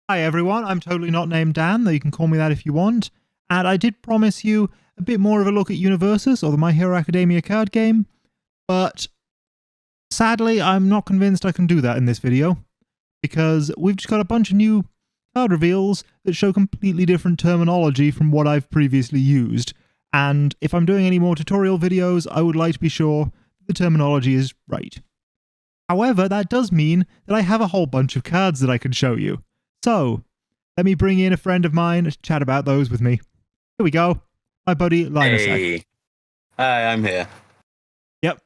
Hi everyone, I'm totally not named Dan, though you can call me that if you want, and I did promise you a bit more of a look at UniVersus, or the My Hero Academia card game, but sadly I'm not convinced I can do that in this video, because we've just got a bunch of new card reveals that show completely different terminology from what I've previously used, and if I'm doing any more tutorial videos, I would like to be sure the terminology is right. However, that does mean that I have a whole bunch of cards that I can show you. So, let me bring in a friend of mine to chat about those with me. Here we go. My buddy, Linosek. Hey. Hi, I'm here. Yep.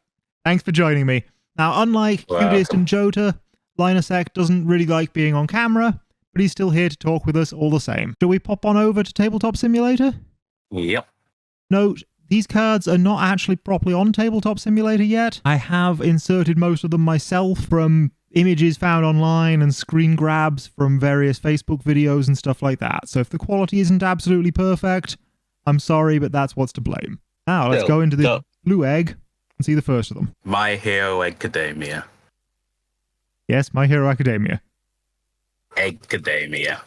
Thanks for joining me. Now, unlike Cutest and Jota, Linosek doesn't really like being on camera, but he's still here to talk with us all the same. Shall we pop on over to Tabletop Simulator? Yep. Note, these cards are not actually properly on Tabletop Simulator yet. I have inserted most of them myself from images found online and screen grabs from various Facebook videos and stuff like that. So if the quality isn't absolutely perfect, I'm sorry, but that's what's to blame. Now let's go into the blue egg and see the first of them. My Hero Academia. Yes, My Hero Academia. Academia.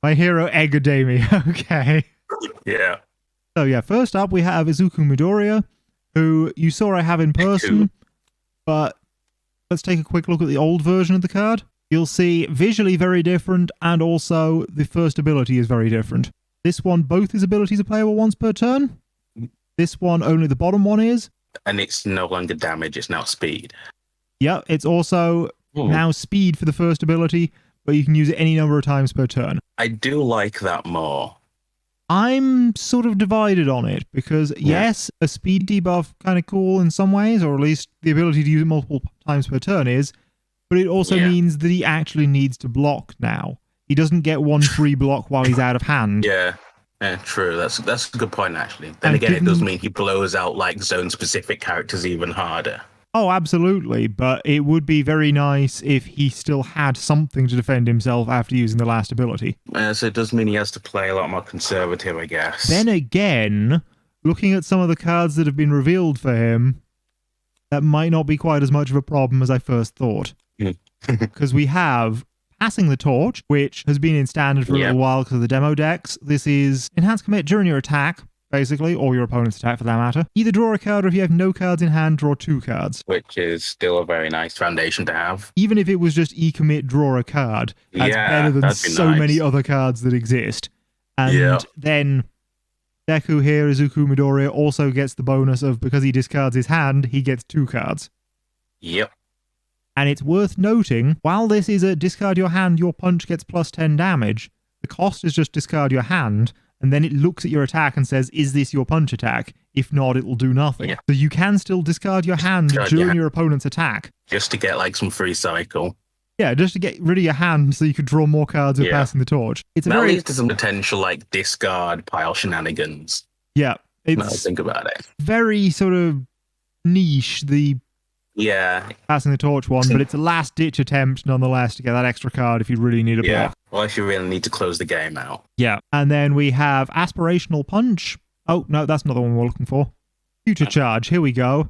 My Hero Academia. Okay. Yeah. So yeah, first up we have Izuku Midoriya, who you saw I have in person, but let's take a quick look at the old version of the card. You'll see visually very different, and also the first ability is very different. This one, both his abilities are playable once per turn. This one, only the bottom one is. And it's no longer damage, it's now speed. Yeah, it's also now speed for the first ability, but you can use it any number of times per turn. I do like that more. I'm sort of divided on it, because yes, a speed debuff kind of cool in some ways, or at least the ability to use it multiple times per turn is, but it also means that he actually needs to block now. He doesn't get one free block while he's out of hand. Yeah, true. That's a good point, actually. Then again, it does mean he blows out like zone-specific characters even harder. Oh, absolutely, but it would be very nice if he still had something to defend himself after using the last ability. So it does mean he has to play a lot more conservative, I guess. Then again, looking at some of the cards that have been revealed for him, that might not be quite as much of a problem as I first thought. Because we have Passing the Torch, which has been in standard for a little while because of the demo decks. This is enhanced commit during your attack, basically, or your opponent's attack for that matter. Either draw a card, or if you have no cards in hand, draw 2 cards. Which is still a very nice foundation to have. Even if it was just e-commit, draw a card, that's better than so many other cards that exist. And then Deku here, Izuku Midoriya, also gets the bonus of, because he discards his hand, he gets 2 cards. Yep. And it's worth noting, while this is a discard your hand, your punch gets plus 10 damage, the cost is just discard your hand, and then it looks at your attack and says, is this your punch attack? If not, it'll do nothing. So you can still discard your hand during your opponent's attack. Just to get like some free cycle. Yeah, just to get rid of your hand so you could draw more cards with Passing the Torch. It's a leads to some potential like discard pile shenanigans. Yeah. Now I think about it. Very sort of niche, the Passing the Torch one, but it's a last-ditch attempt nonetheless to get that extra card if you really need a block. Well, if you really need to close the game out. Yeah, and then we have Aspirational Punch. Oh, no, that's not the one we're looking for. Future Charge, here we go.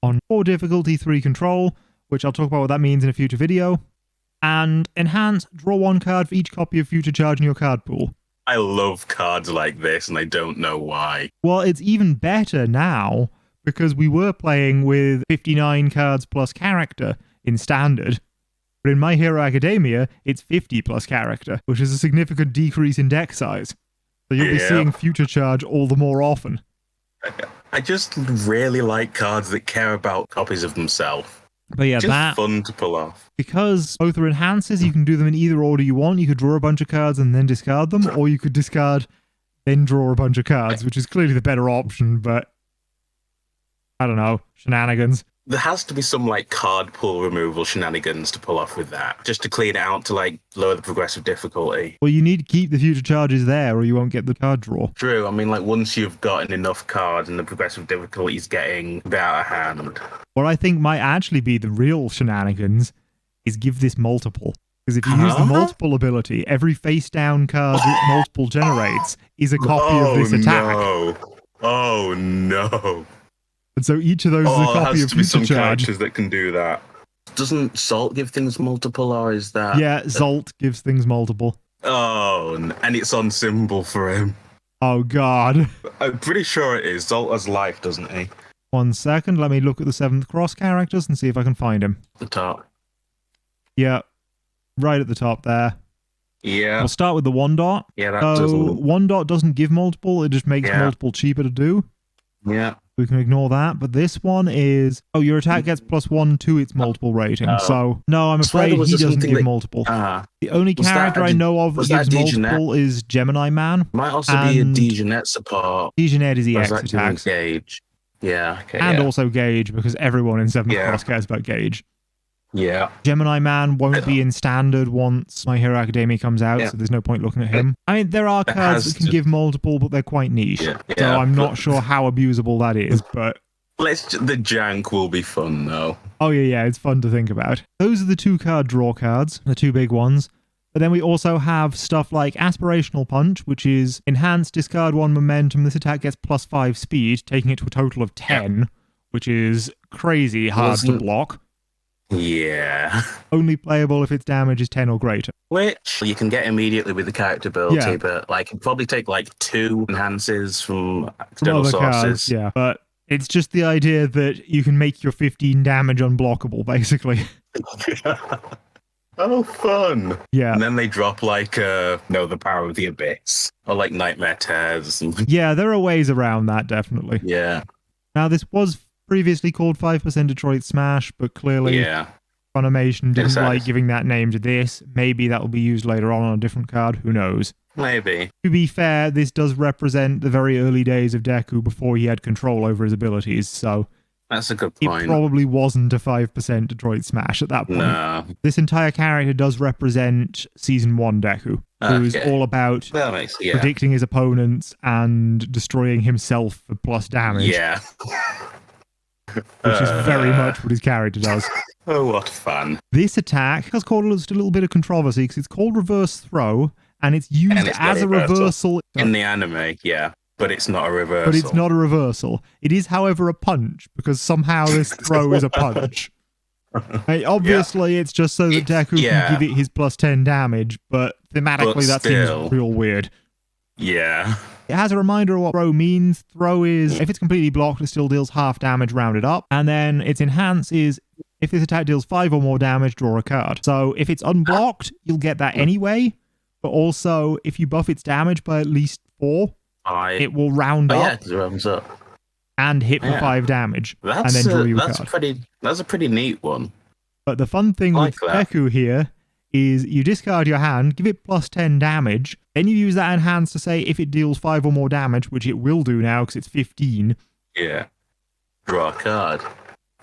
On 4 difficulty, 3 control, which I'll talk about what that means in a future video. And Enhance, draw 1 card for each copy of Future Charge in your card pool. I love cards like this, and I don't know why. Well, it's even better now, because we were playing with 59 cards plus character in Standard. But in My Hero Academia, it's 50 plus character, which is a significant decrease in deck size. So you'll be seeing Future Charge all the more often. I just really like cards that care about copies of themselves. But yeah, just fun to pull off. Because both are enhances, you can do them in either order you want. You could draw a bunch of cards and then discard them, or you could discard, then draw a bunch of cards, which is clearly the better option, but I don't know, shenanigans. There has to be some like card pool removal shenanigans to pull off with that, just to clean it out to like lower the progressive difficulty. Well, you need to keep the future charges there or you won't get the card draw. True, I mean like once you've gotten enough cards and the progressive difficulty is getting a bit out of hand. What I think might actually be the real shenanigans is give this multiple. Because if you use the multiple ability, every face down card that multiple generates is a copy of this attack. Oh no. And so each of those is a copy of future charge. Characters that can do that. doesn't Salt give things multiple, or is that... Yeah, Zolt gives things multiple. Oh, and it's on symbol for him. Oh, God. I'm pretty sure it is. Zolt has life, doesn't he? 1 second, let me look at the 7th cross characters and see if I can find him. The top. Yeah, right at the top there. Yeah. We'll start with the 1 dot. Yeah, that so doesn't... 1 dot doesn't give multiple, it just makes multiple cheaper to do. Yeah. We can ignore that, but this one is... Oh, your attack gets +1 to its multiple rating, so... No, I'm afraid he doesn't give multiple. The only character I know of that gives multiple is Gemini Man. Might also be a Dejanet support. Dejanet is the X attacks. Gauge. Yeah, okay. And also Gauge, because everyone in 7th Cross cares about Gauge. Yeah. Gemini Man won't be in standard once My Hero Academia comes out, so there's no point looking at him. I mean, there are cards that can give multiple, but they're quite niche. So I'm not sure how abusable that is, but... The jank will be fun, though. Oh, yeah, it's fun to think about. Those are the 2 card draw cards, the 2 big ones. But then we also have stuff like Aspirational Punch, which is enhanced discard 1 momentum. This attack gets +5 speed, taking it to a total of 10, which is crazy hard to block. Yeah. Only playable if its damage is 10 or greater. Which you can get immediately with the character ability, but like it'd probably take like 2 enhances from external sources. Cards, but it's just the idea that you can make your 15 damage unblockable, basically. Oh, fun. Yeah. And then they drop like, the Power of the Abyss, or like Nightmare Tears or something. Yeah, there are ways around that, definitely. Yeah. Now, this was previously called 5% Detroit Smash, but clearly Funimation didn't like giving that name to this. Maybe that will be used later on a different card. Who knows? Maybe. To be fair, this does represent the very early days of Deku before he had control over his abilities, so... That's a good point. It probably wasn't a 5% Detroit Smash at that point. No. This entire character does represent Season 1 Deku, who's all about predicting his opponents and destroying himself for plus damage. Yeah. Which is very much what his character does. Oh, what fun. This attack has caused a little bit of controversy because it's called Reverse Throw, and it's used as a reversal. In the anime, yeah. But it's not a reversal. But it's not a reversal. It is, however, a punch, because somehow this throw is a punch. Obviously, it's just so that Deku can give it his +10 damage, but thematically that seems real weird. Yeah. It has a reminder of what throw means. Throw is, if it's completely blocked, it still deals half damage rounded up. And then its enhance is, if this attack deals 5 or more damage, draw a card. So if it's unblocked, you'll get that anyway. But also, if you buff its damage by at least 4, it will round up. Yeah, because it rounds up. And hit for 5 damage. And then draw you a card. That's a pretty neat one. But the fun thing with Deku here is you discard your hand, give it +10 damage, then you use that enhance to say if it deals 5 or more damage, which it will do now because it's 15. Yeah. Draw a card.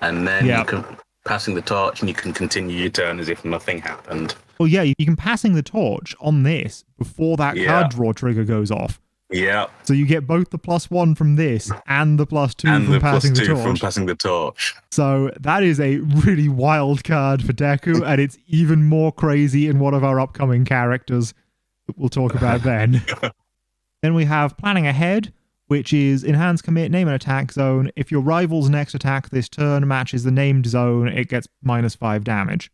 And then you can passing the torch and you can continue your turn as if nothing happened. Well, yeah, you can passing the torch on this before that card draw trigger goes off. Yeah. So you get both the +1 from this and the +2 from passing the torch. So that is a really wild card for Deku, and it's even more crazy in one of our upcoming characters that we'll talk about then. Then we have Planning Ahead, which is Enhance Commit, name an attack zone. If your rival's next attack this turn matches the named zone, it gets -5 damage.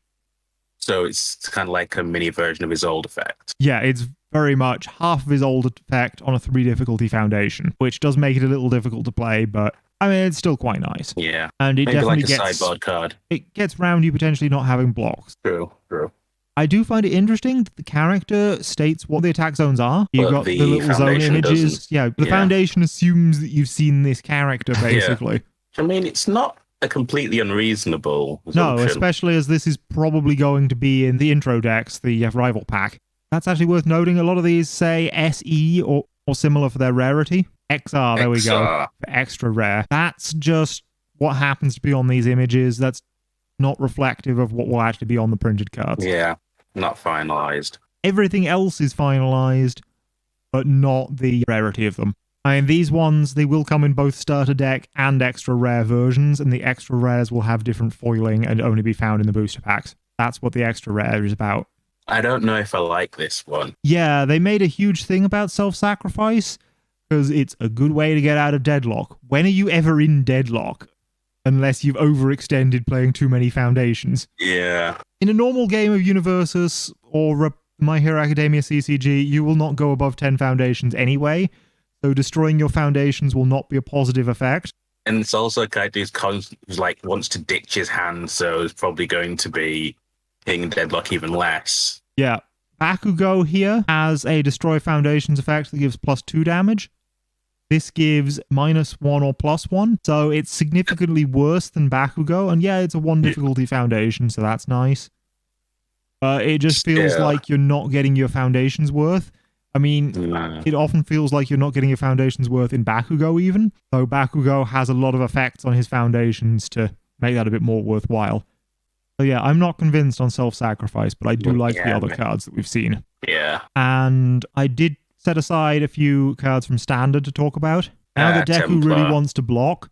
So it's kind of like a mini version of his old effect. Yeah, it's very much half of his old effect on a 3 difficulty foundation, which does make it a little difficult to play, but I mean, it's still quite nice. Yeah. And it maybe definitely like a gets sideboard card. It gets round you potentially not having blocks. True. I do find it interesting that the character states what the attack zones are. You've got the little zone images. Doesn't. Yeah, the foundation assumes that you've seen this character, basically. I mean, it's not a completely unreasonable assumption. No, especially as this is probably going to be in the intro decks, the rival pack. That's actually worth noting. A lot of these say SE or similar for their rarity. XR, there we go, for extra rare. That's just what happens to be on these images. That's not reflective of what will actually be on the printed cards. Yeah, not finalized. Everything else is finalized, but not the rarity of them. I mean, these ones, they will come in both starter deck and extra rare versions, and the extra rares will have different foiling and only be found in the booster packs. That's what the extra rare is about. I don't know if I like this one. Yeah, they made a huge thing about self-sacrifice because it's a good way to get out of deadlock. When are you ever in deadlock? unless you've overextended playing too many foundations. Yeah. In a normal game of UniVersus or My Hero Academia CCG, you will not go above 10 foundations anyway, so destroying your foundations will not be a positive effect. And it's also a guy who's wants to ditch his hand, so it's probably going to be hitting deadlock even less. Yeah. Bakugo here has a destroy foundations effect that gives +2 damage. This gives -1 or +1, so it's significantly worse than Bakugo, and yeah, it's a 1 difficulty foundation, so that's nice. But it just feels like you're not getting your foundations worth. I mean, it often feels like you're not getting your foundations worth in Bakugo even, so Bakugo has a lot of effects on his foundations to make that a bit more worthwhile. So yeah, I'm not convinced on self-sacrifice, but I do like the other cards that we've seen. Yeah. And I did set aside a few cards from Standard to talk about. Now that Deku Templar really wants to block,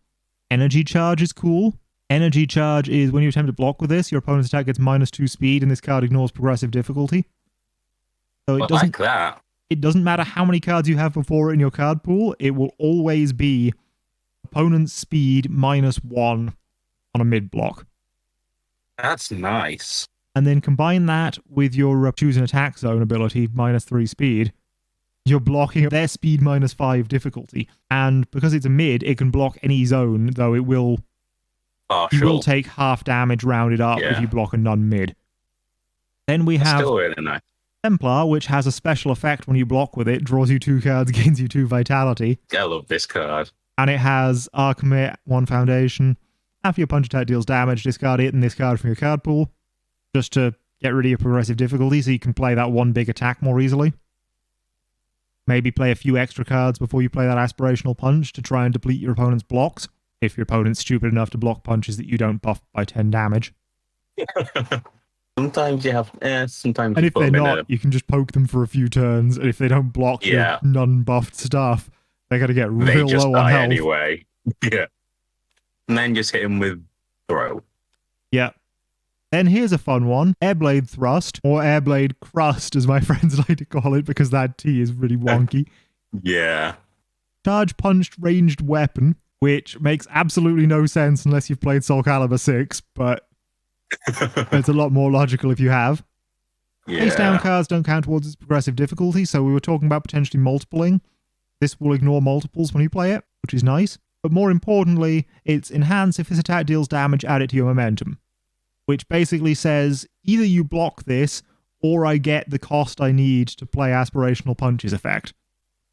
Energy Charge is cool. Energy Charge is when you attempt to block with this, your opponent's attack gets -2 speed, and this card ignores progressive difficulty. So it doesn't, like that. It doesn't matter how many cards you have before it in your card pool, it will always be opponent's speed -1 on a mid block. That's nice. And then combine that with your choose an attack zone ability, -3 speed. You're blocking their speed -5 difficulty. And because it's a mid, it can block any zone, though it will, you will take half damage rounded up if you block a non-mid. Then we have still really nice. Templar, which has a special effect when you block with it, draws you 2 cards, gains you 2 vitality. I love this card. And it has Commit 1 foundation. After your punch attack deals damage, discard it and this card from your card pool, just to get rid of your progressive difficulty so you can play that one big attack more easily. Maybe play a few extra cards before you play that Aspirational Punch to try and deplete your opponent's blocks, if your opponent's stupid enough to block punches that you don't buff by 10 damage. Sometimes you have, sometimes. And if they're not, you can just poke them for a few turns, and if they don't block your non-buffed stuff, they're going to get real low on health. Anyway. Yeah. And then just hit him with throw. Yeah. Then here's a fun one. Airblade Thrust, or Airblade Crust, as my friends like to call it, because that T is really wonky. Yeah. Charge Punched Ranged Weapon, which makes absolutely no sense unless you've played Soul Calibur 6, but it's a lot more logical if you have. Face down cards don't count towards its progressive difficulty, so we were talking about potentially multipling. This will ignore multiples when you play it, which is nice. But more importantly, it's enhance if this attack deals damage, add it to your momentum. Which basically says, either you block this, or I get the cost I need to play Aspirational Punch's effect.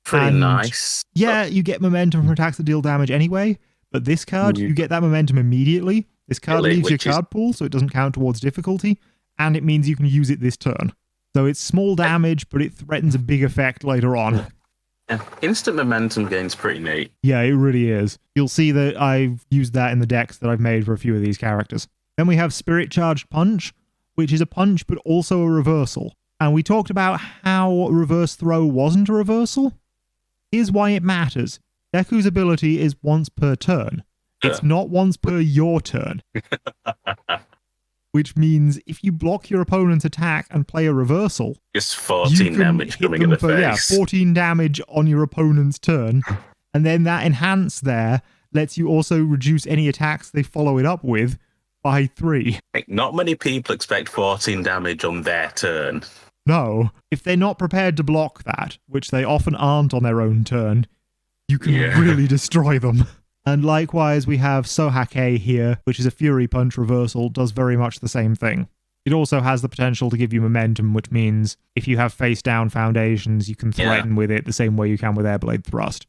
Pretty nice. Yeah, you get momentum from attacks that deal damage anyway, but this card, you get that momentum immediately. This card leaves your card pool, so it doesn't count towards difficulty, and it means you can use it this turn. So it's small damage, but it threatens a big effect later on. Yeah. Instant momentum gain's pretty neat. Yeah, it really is. You'll see that I've used that in the decks that I've made for a few of these characters. Then we have Spirit Charged Punch, which is a punch but also a reversal. And we talked about how Reverse Throw wasn't a reversal. Here's why it matters. Deku's ability is once per turn. It's not once per your turn. Which means if you block your opponent's attack and play a reversal, just 14 damage coming in the face. Yeah, 14 damage on your opponent's turn. And then that enhance there lets you also reduce any attacks they follow it up with by 3. Like, not many people expect 14 damage on their turn. No. If they're not prepared to block that, which they often aren't on their own turn, you can really destroy them. And likewise, we have Sohake here, which is a Fury Punch reversal, does very much the same thing. It also has the potential to give you momentum, which means if you have face-down foundations, you can threaten with it the same way you can with Airblade Thrust.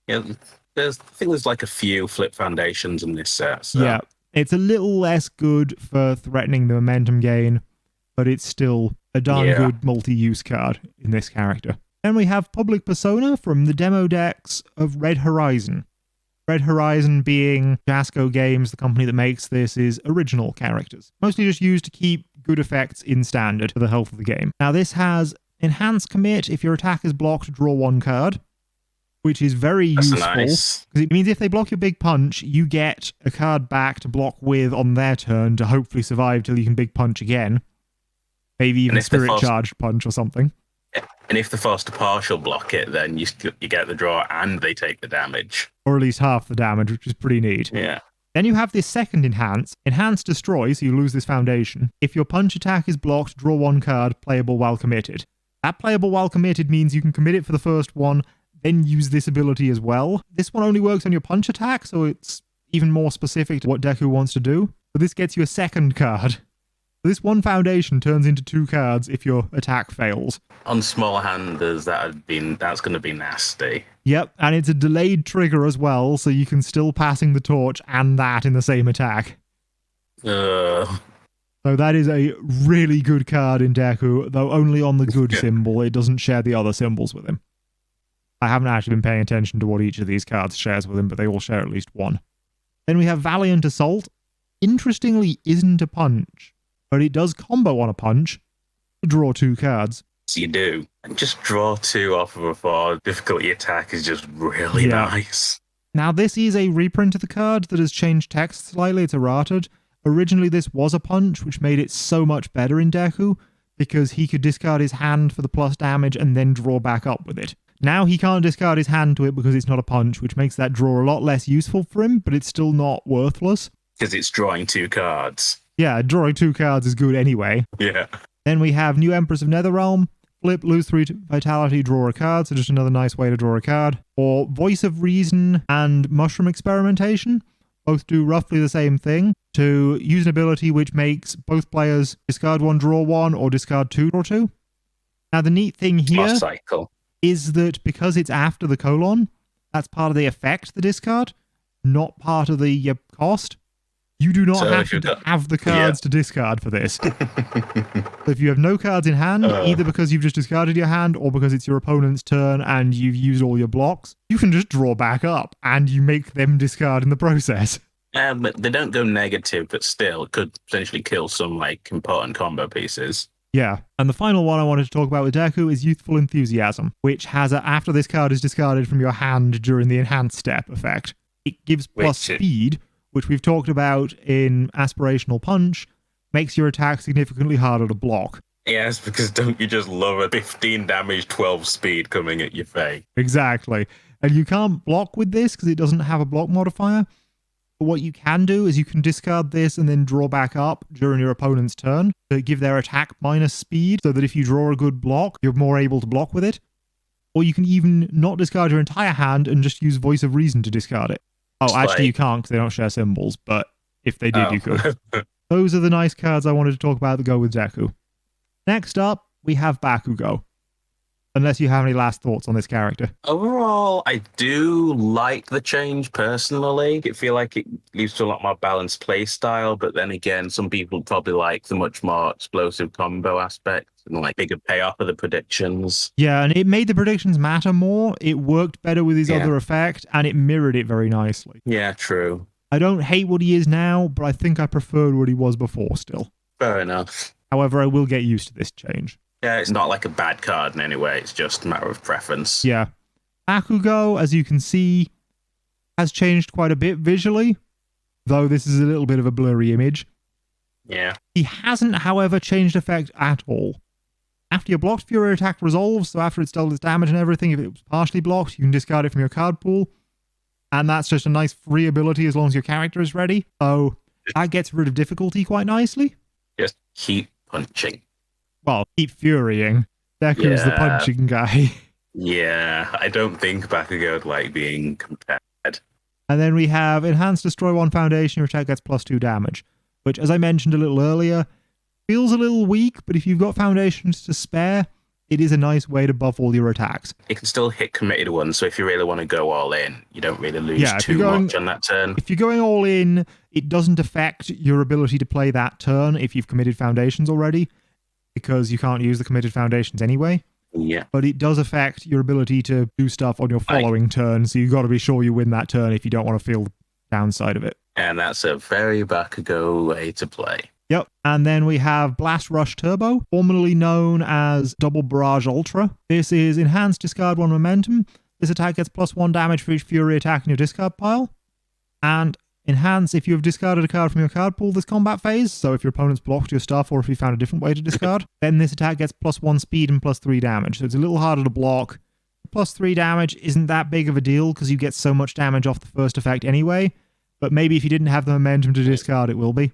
Yeah, I think there's like a few flip foundations in this set. So. Yeah, it's a little less good for threatening the momentum gain, but it's still a darn good multi-use card in this character. Then we have Public Persona from the demo decks of Red Horizon. Red Horizon being Jasco Games, the company that makes this, is original characters. Mostly just used to keep good effects in standard for the health of the game. Now this has Enhance Commit. If your attack is blocked, draw 1 card, which is very useful. Because it means if they block your big punch, you get a card back to block with on their turn to hopefully survive till you can big punch again. Maybe even Spirit Charged Punch or something. And if they're forced to partial block it, then you get the draw and they take the damage. Or at least half the damage, which is pretty neat. Yeah. Then you have this second Enhance. Enhance Destroy, so you lose this foundation. If your punch attack is blocked, draw 1 card, playable while committed. That playable while committed means you can commit it for the first one, then use this ability as well. This one only works on your punch attack, so it's even more specific to what Deku wants to do. But this gets you a second card. This 1 foundation turns into 2 cards if your attack fails. On small handers, that's going to be nasty. Yep, and it's a delayed trigger as well, so you can still passing the torch and that in the same attack. Ugh. So that is a really good card in Deku, though only on the good symbol. It doesn't share the other symbols with him. I haven't actually been paying attention to what each of these cards shares with him, but they all share at least 1. Then we have Valiant Assault. Interestingly, isn't a punch, but it does combo on a punch to draw 2 cards. So you do. And just draw 2 off of a 4. Difficulty attack is just really nice. Now, this is a reprint of the card that has changed text slightly. It's errated. Originally, this was a punch, which made it so much better in Deku, because he could discard his hand for the plus damage and then draw back up with it. Now he can't discard his hand to it because it's not a punch, which makes that draw a lot less useful for him, but it's still not worthless. Because it's drawing 2 cards. Yeah, drawing 2 cards is good anyway. Yeah. Then we have New Empress of Netherrealm. Flip, lose 3 vitality, draw a card, so just another nice way to draw a card. Or Voice of Reason and Mushroom Experimentation. Both do roughly the same thing, to use an ability which makes both players discard 1, draw 1, or discard 2, draw 2. Now the neat thing here is that because it's after the colon, that's part of the effect, the discard, not part of the cost. You do not have to have the cards to discard for this. So if you have no cards in hand, either because you've just discarded your hand or because it's your opponent's turn and you've used all your blocks, you can just draw back up and you make them discard in the process. But they don't go negative, but still, it could potentially kill some important combo pieces. Yeah, and the final one I wanted to talk about with Deku is Youthful Enthusiasm, which has after this card is discarded from your hand during the Enhanced Step effect. It gives plus speed, which we've talked about in Aspirational Punch, makes your attack significantly harder to block. Yes, because don't you just love a 15 damage, 12 speed coming at your face? Exactly. And you can't block with this because it doesn't have a block modifier. But what you can do is you can discard this and then draw back up during your opponent's turn to give their attack minus speed, so that if you draw a good block, you're more able to block with it. Or you can even not discard your entire hand and just use Voice of Reason to discard it. Oh, actually, you can't because they don't share symbols, but if they did, you could. Those are the nice cards I wanted to talk about that go with Deku. Next up, we have Bakugo. Unless you have any last thoughts on this character. Overall, I do like the change personally. I feel like it leads to a lot more balanced play style, but then again, some people probably like the much more explosive combo aspect and bigger payoff of the predictions. Yeah, and it made the predictions matter more. It worked better with his other effect, and it mirrored it very nicely. Yeah, true. I don't hate what he is now, but I think I preferred what he was before still. Fair enough. However, I will get used to this change. Yeah, it's not like a bad card in any way. It's just a matter of preference. Yeah. Akugo, as you can see, has changed quite a bit visually, though this is a little bit of a blurry image. Yeah. He hasn't, however, changed effect at all. After your blocked Fury attack resolves, so after it's dealt its damage and everything, if it was partially blocked, you can discard it from your card pool. And that's just a nice free ability as long as your character is ready. So that gets rid of difficulty quite nicely. Just keep punching. Well, keep furying. Deku's the punching guy. Yeah, I don't think Bakugo would like being compared. And then we have Enhanced Destroy 1 Foundation, your attack gets +2 damage. Which, as I mentioned a little earlier, feels a little weak, but if you've got foundations to spare, it is a nice way to buff all your attacks. It can still hit committed ones, so if you really want to go all in, you don't really lose too much on that turn. If you're going all in, it doesn't affect your ability to play that turn if you've committed foundations already, because you can't use the committed foundations anyway. Yeah. But it does affect your ability to do stuff on your following turn, so you've got to be sure you win that turn if you don't want to feel the downside of it. And that's a very Bakugo way to play. Yep. And then we have Blast Rush Turbo, formerly known as Double Barrage Ultra. This is Enhanced Discard 1 Momentum. This attack gets +1 damage for each Fury attack in your discard pile. And Enhance if you have discarded a card from your card pool this combat phase, so if your opponent's blocked your stuff or if you found a different way to discard, then this attack gets +1 speed and +3 damage, so it's a little harder to block. +3 damage isn't that big of a deal because you get so much damage off the first effect anyway, but maybe if you didn't have the momentum to discard, it will be.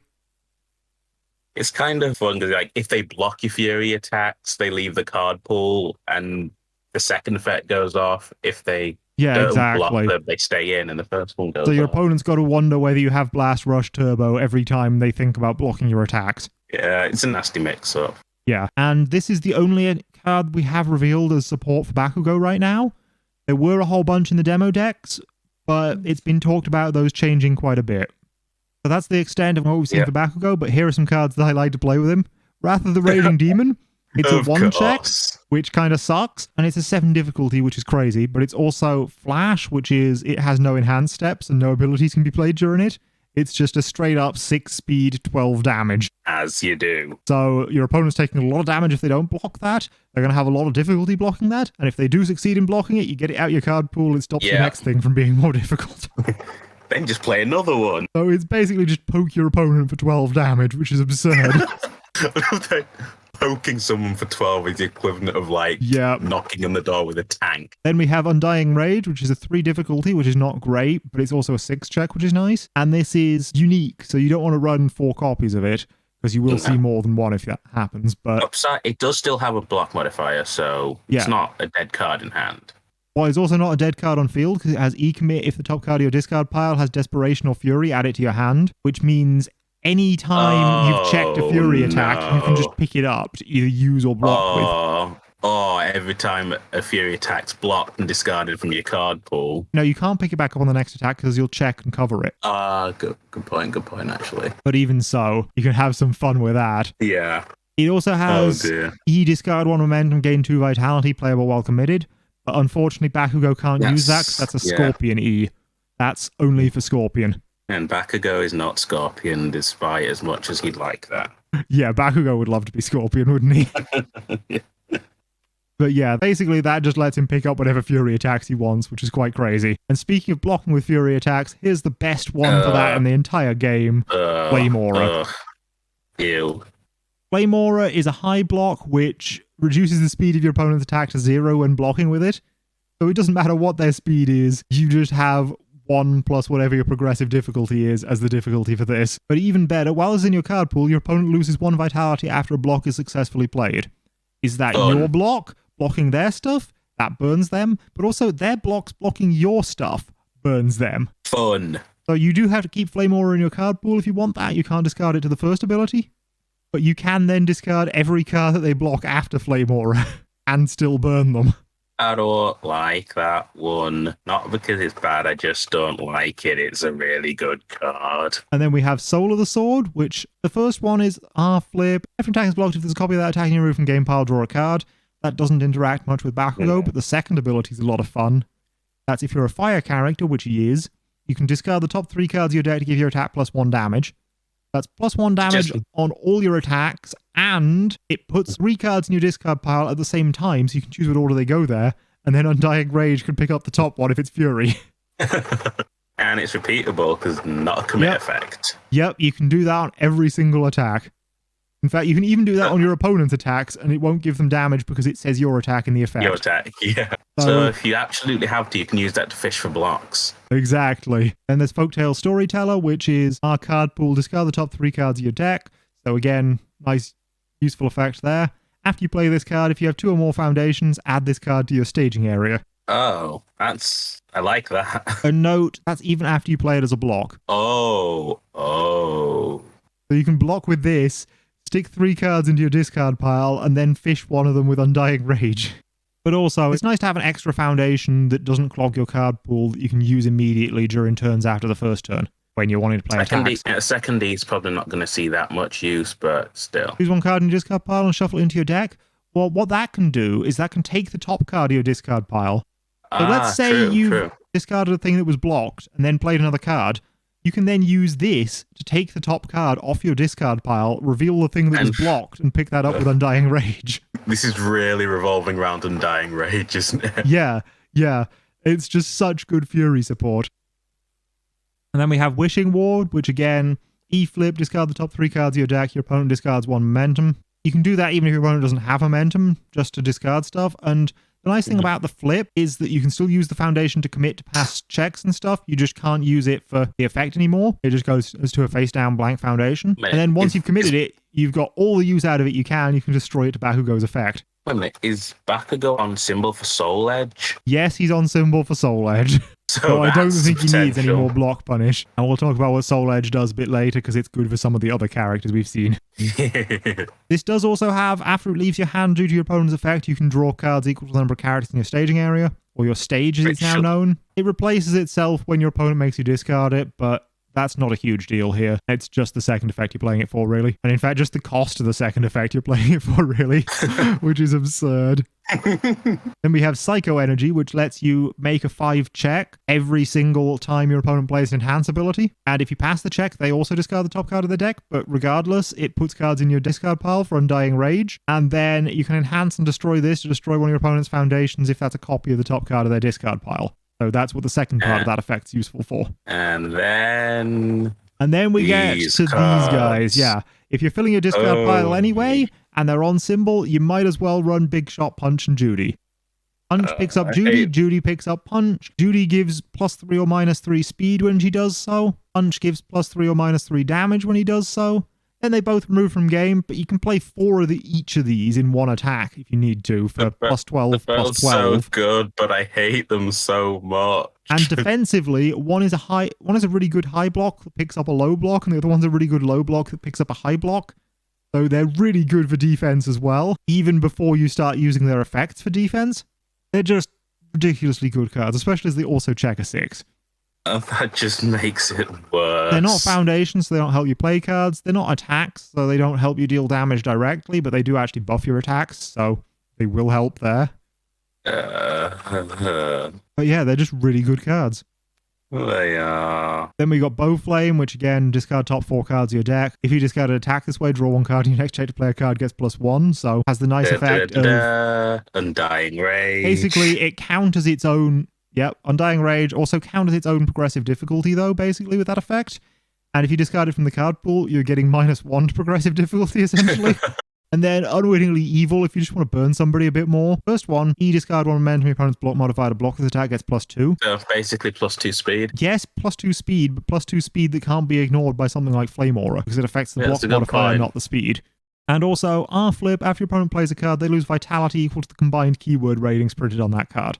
It's kind of fun because, like, if they block your Fury attacks, they leave the card pool, and the second effect goes off. If they don't block them, they stay in, and the first one goes off. So your opponent's got to wonder whether you have Blast Rush Turbo every time they think about blocking your attacks. Yeah, it's a nasty mix-up. Yeah, and this is the only card we have revealed as support for Bakugo right now. There were a whole bunch in the demo decks, but it's been talked about those changing quite a bit. So that's the extent of what we've seen for Bakugo, but here are some cards that I like to play with him. Wrath of the Raging Demon. It's a 1-check, which kind of sucks, and it's a 7 difficulty, which is crazy, but it's also Flash, which is, it has no enhanced steps and no abilities can be played during it. It's just a straight up 6 speed, 12 damage. As you do. So your opponent's taking a lot of damage if they don't block that. They're going to have a lot of difficulty blocking that, and if they do succeed in blocking it, you get it out your card pool, it stops the next thing from being more difficult. Then just play another one. So it's basically just poke your opponent for 12 damage, which is absurd. Poking someone for 12 is the equivalent of, like, knocking on the door with a tank. Then we have Undying Rage, which is a 3 difficulty, which is not great, but it's also a 6 check, which is nice. And this is unique, so you don't want to run 4 copies of it, because you will see more than one if that happens. But upside, it does still have a block modifier, so it's not a dead card in hand. Well, it's also not a dead card on field, because it has E-commit if the top card of your discard pile has Desperation or Fury, add it to your hand, which means any time you've checked a Fury attack, you can just pick it up to either use or block with. Every time a Fury attack's blocked and discarded from your card pool. No, you can't pick it back up on the next attack because you'll check and cover it. Good point, actually. But even so, you can have some fun with that. Yeah. It also has discard 1 momentum, gain 2 vitality, playable while committed. But unfortunately, Bakugo can't use that because that's a Scorpion E. That's only for Scorpion. And Bakugo is not Scorpion, despite as much as he'd like that. Yeah, Bakugo would love to be Scorpion, wouldn't he? But yeah, basically that just lets him pick up whatever Fury attacks he wants, which is quite crazy. And speaking of blocking with Fury attacks, here's the best one for that in the entire game. Flame Aura. Ew. Flame Aura is a high block, which reduces the speed of your opponent's attack to 0 when blocking with it. So it doesn't matter what their speed is, you just have 1 plus whatever your progressive difficulty is as the difficulty for this. But even better, while it's in your card pool, your opponent loses 1 vitality after a block is successfully played. Is that your block blocking their stuff? That burns them. But also their blocks blocking your stuff burns them. Fun. So you do have to keep Flame Aura in your card pool if you want that. You can't discard it to the first ability. But you can then discard every card that they block after Flame Aura and still burn them. I don't like that one. Not because it's bad, I just don't like it. It's a really good card. And then we have Soul of the Sword, which the first one is flip. Every attack is blocked if there's a copy of that attacking your roof and game pile, draw a card. That doesn't interact much with Bakugo, but the second ability is a lot of fun. That's if you're a fire character, which he is, you can discard the top 3 cards of your deck to give your attack +1 damage. That's +1 damage on all your attacks, and it puts 3 cards in your discard pile at the same time, so you can choose what order they go there, and then Undying Rage can pick up the top one if it's Fury. And it's repeatable, because not a commit effect. Yep, you can do that on every single attack. In fact, you can even do that on your opponent's attacks, and it won't give them damage because it says your attack in the effect. Your attack, yeah. So if you absolutely have to, you can use that to fish for blocks. Exactly. Then there's Folktale Storyteller, which is our card pool. Discard the top 3 cards of your deck. So again, nice, useful effect there. After you play this card, if you have 2 or more foundations, add this card to your staging area. Oh, I like that. A note, that's even after you play it as a block. Oh. So you can block with this, stick 3 cards into your discard pile, and then fish one of them with Undying Rage. But also, it's nice to have an extra foundation that doesn't clog your card pool that you can use immediately during turns after the first turn, when you're wanting to play attacks. Second D is probably not going to see that much use, but still. Choose 1 card in your discard pile and shuffle it into your deck. Well, what that can do is that can take the top card of your discard pile. So let's say you discarded a thing that was blocked and then played another card. You can then use this to take the top card off your discard pile, reveal the thing that was blocked, and pick that up with Undying Rage. This is really revolving around Undying Rage, isn't it? Yeah. It's just such good Fury support. And then we have Wishing Ward, which again, E-flip, discard the top 3 cards of your deck, your opponent discards 1 momentum. You can do that even if your opponent doesn't have momentum, just to discard stuff, and The nice thing about the flip is that you can still use the foundation to commit to past checks and stuff. You just can't use it for the effect anymore. It just goes as to a face down blank foundation. And then once you've committed it, you've got all the use out of it you can. You can destroy it to Bakugo's effect. Wait a minute, is Bakugo on symbol for Soul Edge? Yes, he's on symbol for Soul Edge. So I don't think he needs any more block punish. And we'll talk about what Soul Edge does a bit later because it's good for some of the other characters we've seen. This does also have, after it leaves your hand due to your opponent's effect, you can draw cards equal to the number of characters in your staging area, or your stage as it's now known. It replaces itself when your opponent makes you discard it, but that's not a huge deal here. It's just the second effect you're playing it for, really. And in fact, just the cost of the second effect you're playing it for, really, which is absurd. Then we have Psycho Energy, which lets you make a 5 check every single time your opponent plays an enhance ability. And if you pass the check, they also discard the top card of the deck, but regardless, it puts cards in your discard pile for Undying Rage. And then you can enhance and destroy this to destroy one of your opponent's foundations if that's a copy of the top card of their discard pile. So that's what the second part of that effect's useful for. And then we get to these guys. Yeah. If you're filling your discard pile anyway, and they're on symbol, you might as well run Big Shot, Punch, and Judy. Punch picks up Judy, Judy picks up Punch. Judy gives +3 or -3 speed when she does so. Punch gives +3 or -3 damage when he does so. Then they both remove from game, but you can play 4 of each of these in one attack if you need to for +12, +12. So good, but I hate them so much. And defensively, one is a really good high block that picks up a low block, and the other one's a really good low block that picks up a high block. So they're really good for defense as well, even before you start using their effects for defense. They're just ridiculously good cards, especially as they also check a 6. That just makes it worse. They're not foundations, so they don't help you play cards. They're not attacks, so they don't help you deal damage directly, but they do actually buff your attacks, so they will help there. But yeah, they're just really good cards. They are. Then we got Bowflame, which again, discard top 4 cards of your deck. If you discard an attack this way, draw 1 card in your next check to play a card gets +1, so has the nice effect of... Undying Rage. Basically, it counters its own... Yep, Undying Rage also counters its own progressive difficulty, though, basically, with that effect. And if you discard it from the card pool, you're getting -1 to progressive difficulty, essentially. And then Unwittingly Evil, if you just want to burn somebody a bit more. First one, you discard 1 momentum, your opponent's block modifier to block this attack gets +2. So basically +2 speed. Yes, +2 speed, but +2 speed that can't be ignored by something like Flame Aura, because it affects the block modifier, not the speed. And also, R-Flip, after your opponent plays a card, they lose vitality equal to the combined keyword ratings printed on that card.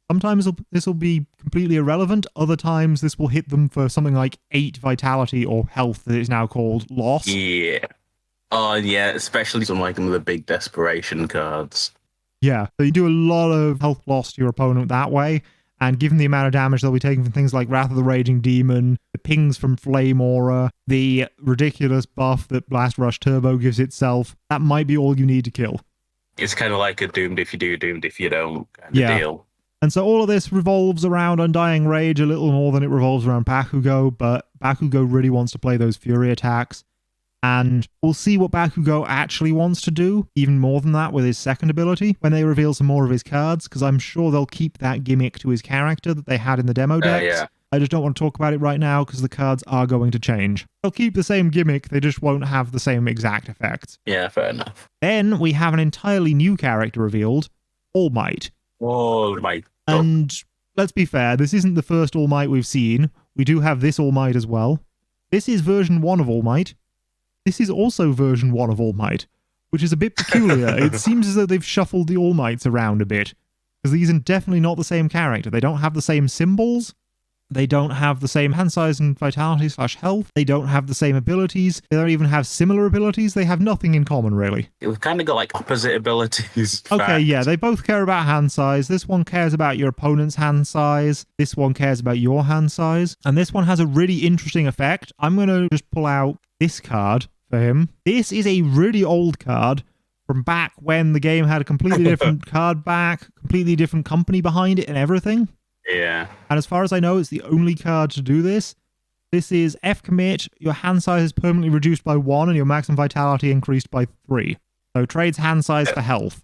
Sometimes this will be completely irrelevant. Other times this will hit them for something like 8 vitality or health that is now called loss. Yeah. Oh, yeah, especially some like the big desperation cards. Yeah, so you do a lot of health loss to your opponent that way. And given the amount of damage they'll be taking from things like Wrath of the Raging Demon, the pings from Flame Aura, the ridiculous buff that Blast Rush Turbo gives itself, that might be all you need to kill. It's kind of like a doomed if you do, doomed if you don't kind of deal. And so all of this revolves around Undying Rage a little more than it revolves around Bakugo, but Bakugo really wants to play those Fury attacks. And we'll see what Bakugo actually wants to do, even more than that with his second ability, when they reveal some more of his cards, because I'm sure they'll keep that gimmick to his character that they had in the demo decks. Yeah. I just don't want to talk about it right now, because the cards are going to change. They'll keep the same gimmick, they just won't have the same exact effects. Yeah, fair enough. Then we have an entirely new character revealed, Almight. Almight. And let's be fair, this isn't the first Almight we've seen. We do have this Almight as well. This is version 1 of Almight. This is also version 1 of Almight, which is a bit peculiar. It seems as though they've shuffled the Almights around a bit, because these are definitely not the same character. They don't have the same symbols. They don't have the same hand size and vitality / health. They don't have the same abilities. They don't even have similar abilities. They have nothing in common, really. We've kind of got like opposite abilities. Okay, yeah, they both care about hand size. This one cares about your opponent's hand size. This one cares about your hand size. And this one has a really interesting effect. I'm going to just pull out this card for him. This is a really old card from back when the game had a completely different card back, completely different company behind it and everything. Yeah. And as far as I know, it's the only card to do this. This is F commit, your hand size is permanently reduced by 1 and your maximum vitality increased by 3. So trades hand size for health.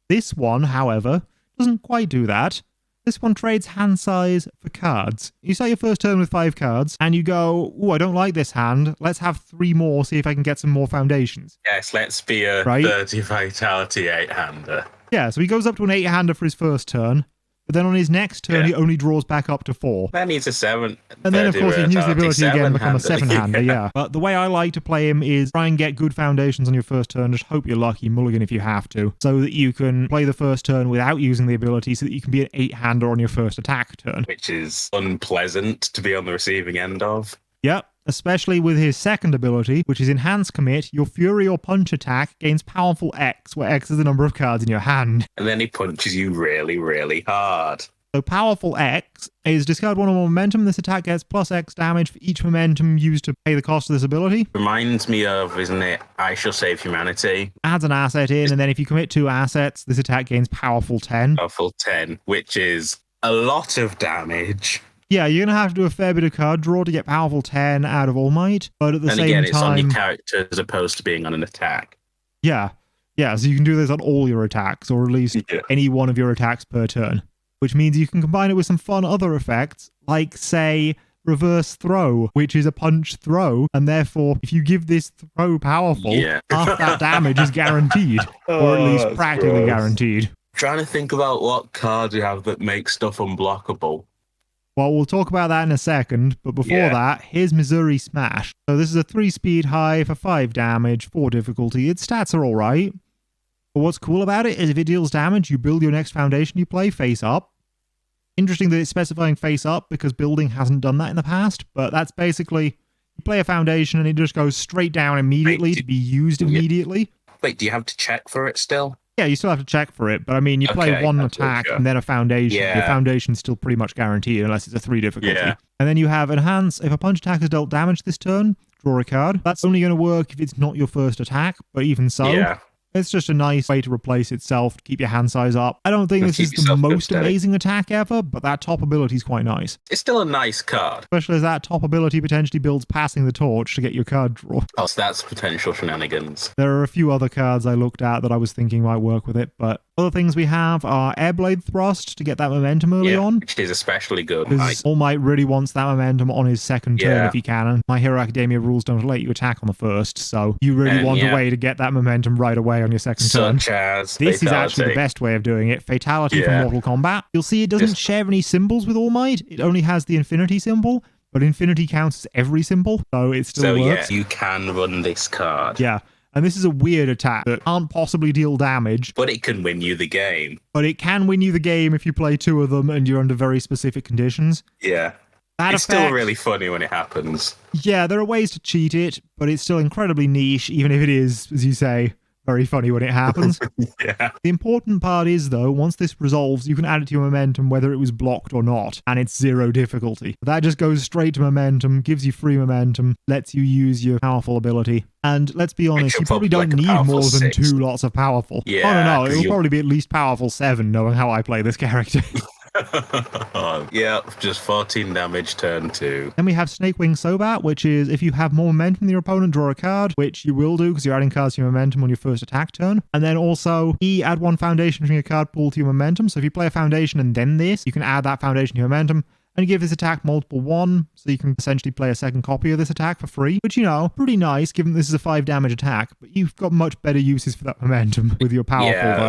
This one, however, doesn't quite do that. This one trades hand size for cards. You start your first turn with 5 cards, and you go, "Ooh, I don't like this hand. Let's have 3 more, see if I can get some more foundations." Yes, let's be a 30 vitality 8-hander. Yeah, so he goes up to an 8-hander for his first turn, but then on his next turn, he only draws back up to 4. Then he's a 7. And then, of course, he can use the ability again and become a 7-hander, yeah. But the way I like to play him is try and get good foundations on your first turn. Just hope you're lucky, mulligan if you have to, so that you can play the first turn without using the ability so that you can be an 8-hander on your first attack turn. Which is unpleasant to be on the receiving end of. Yep. Especially with his second ability, which is Enhanced Commit, your Fury or Punch attack gains powerful X, where X is the number of cards in your hand. And then he punches you really, really hard. So Powerful X is discard 1 or more momentum. This attack gets plus X damage for each momentum used to pay the cost of this ability. Reminds me of, isn't it, I Shall Save Humanity? Adds an asset in, and then if you commit 2 assets, this attack gains Powerful 10. Powerful 10, which is a lot of damage. Yeah, you're going to have to do a fair bit of card draw to get Powerful 10 out of Almight, but at the same time... And again, it's on your character as opposed to being on an attack. Yeah. Yeah, so you can do this on all your attacks, or at least any one of your attacks per turn. Which means you can combine it with some fun other effects, like, say, Reverse Throw, which is a punch throw, and therefore, if you give this throw powerful, half that damage is guaranteed, or at least practically guaranteed. Trying to think about what cards you have that make stuff unblockable. Well, we'll talk about that in a second, but before that, here's Missouri Smash. So this is a 3-speed high for 5 damage, 4 difficulty. Its stats are alright. But what's cool about it is if it deals damage, you build your next foundation you play face up. Interesting that it's specifying face up because building hasn't done that in the past, but that's basically, you play a foundation and it just goes straight down immediately to be used immediately. Wait, do you have to check for it still? Yeah, you still have to check for it, but I mean, you play one attack and then a foundation. Your foundation's still pretty much guaranteed unless it's a 3 difficulty. And then you have Enhance. If a punch attack has dealt damage this turn, draw a card. That's only going to work if it's not your first attack, but even so, it's just a nice way to replace itself, to keep your hand size up. I don't think this is the most amazing attack ever, but that top ability is quite nice. It's still a nice card. Especially as that top ability potentially builds Passing the Torch to get your card draw. Oh, so that's potential shenanigans. There are a few other cards I looked at that I was thinking might work with it, but other things we have are Airblade Thrust to get that momentum early on. Which is especially good. Because Almight really wants that momentum on his second turn if he can, and My Hero Academia rules don't let you attack on the first, so you really want a way to get that momentum right away on your second turn. This is actually the best way of doing it. Fatality from Mortal Kombat. You'll see it doesn't share any symbols with Almight. It only has the Infinity symbol, but Infinity counts as every symbol, so it still works. Yeah, you can run this card. Yeah. And this is a weird attack that can't possibly deal damage. But it can win you the game. But it can win you the game if you play 2 of them and you're under very specific conditions. Yeah. It's still really funny when it happens. Yeah, there are ways to cheat it, but it's still incredibly niche, even if it is, as you say, very funny when it happens. The important part is, though, once this resolves, you can add it to your momentum whether it was blocked or not, and it's 0 difficulty. That just goes straight to momentum, gives you free momentum, lets you use your powerful ability. And let's be honest, you probably don't need more than 2 lots of powerful. I don't know, it'll probably be at least powerful 7, knowing how I play this character. Just 14 damage turn 2. Then we have Snakewing Sobat, which is if you have more momentum than your opponent, draw a card, which you will do because you're adding cards to your momentum on your first attack turn. And then also, add 1 foundation from your card pool to your momentum. So if you play a foundation and then this, you can add that foundation to your momentum and give this attack multiple 1, so you can essentially play a second copy of this attack for free, which, you know, pretty nice given this is a 5 damage attack, but you've got much better uses for that momentum with your powerful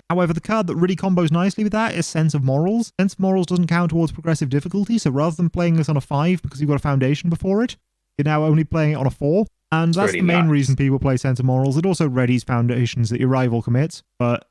However, the card that really combos nicely with that is Sense of Morals. Sense of Morals doesn't count towards progressive difficulty, so rather than playing this on a 5 because you've got a foundation before it, you're now only playing it on a 4. And that's the main reason people play Sense of Morals. It also readies foundations that your rival commits, but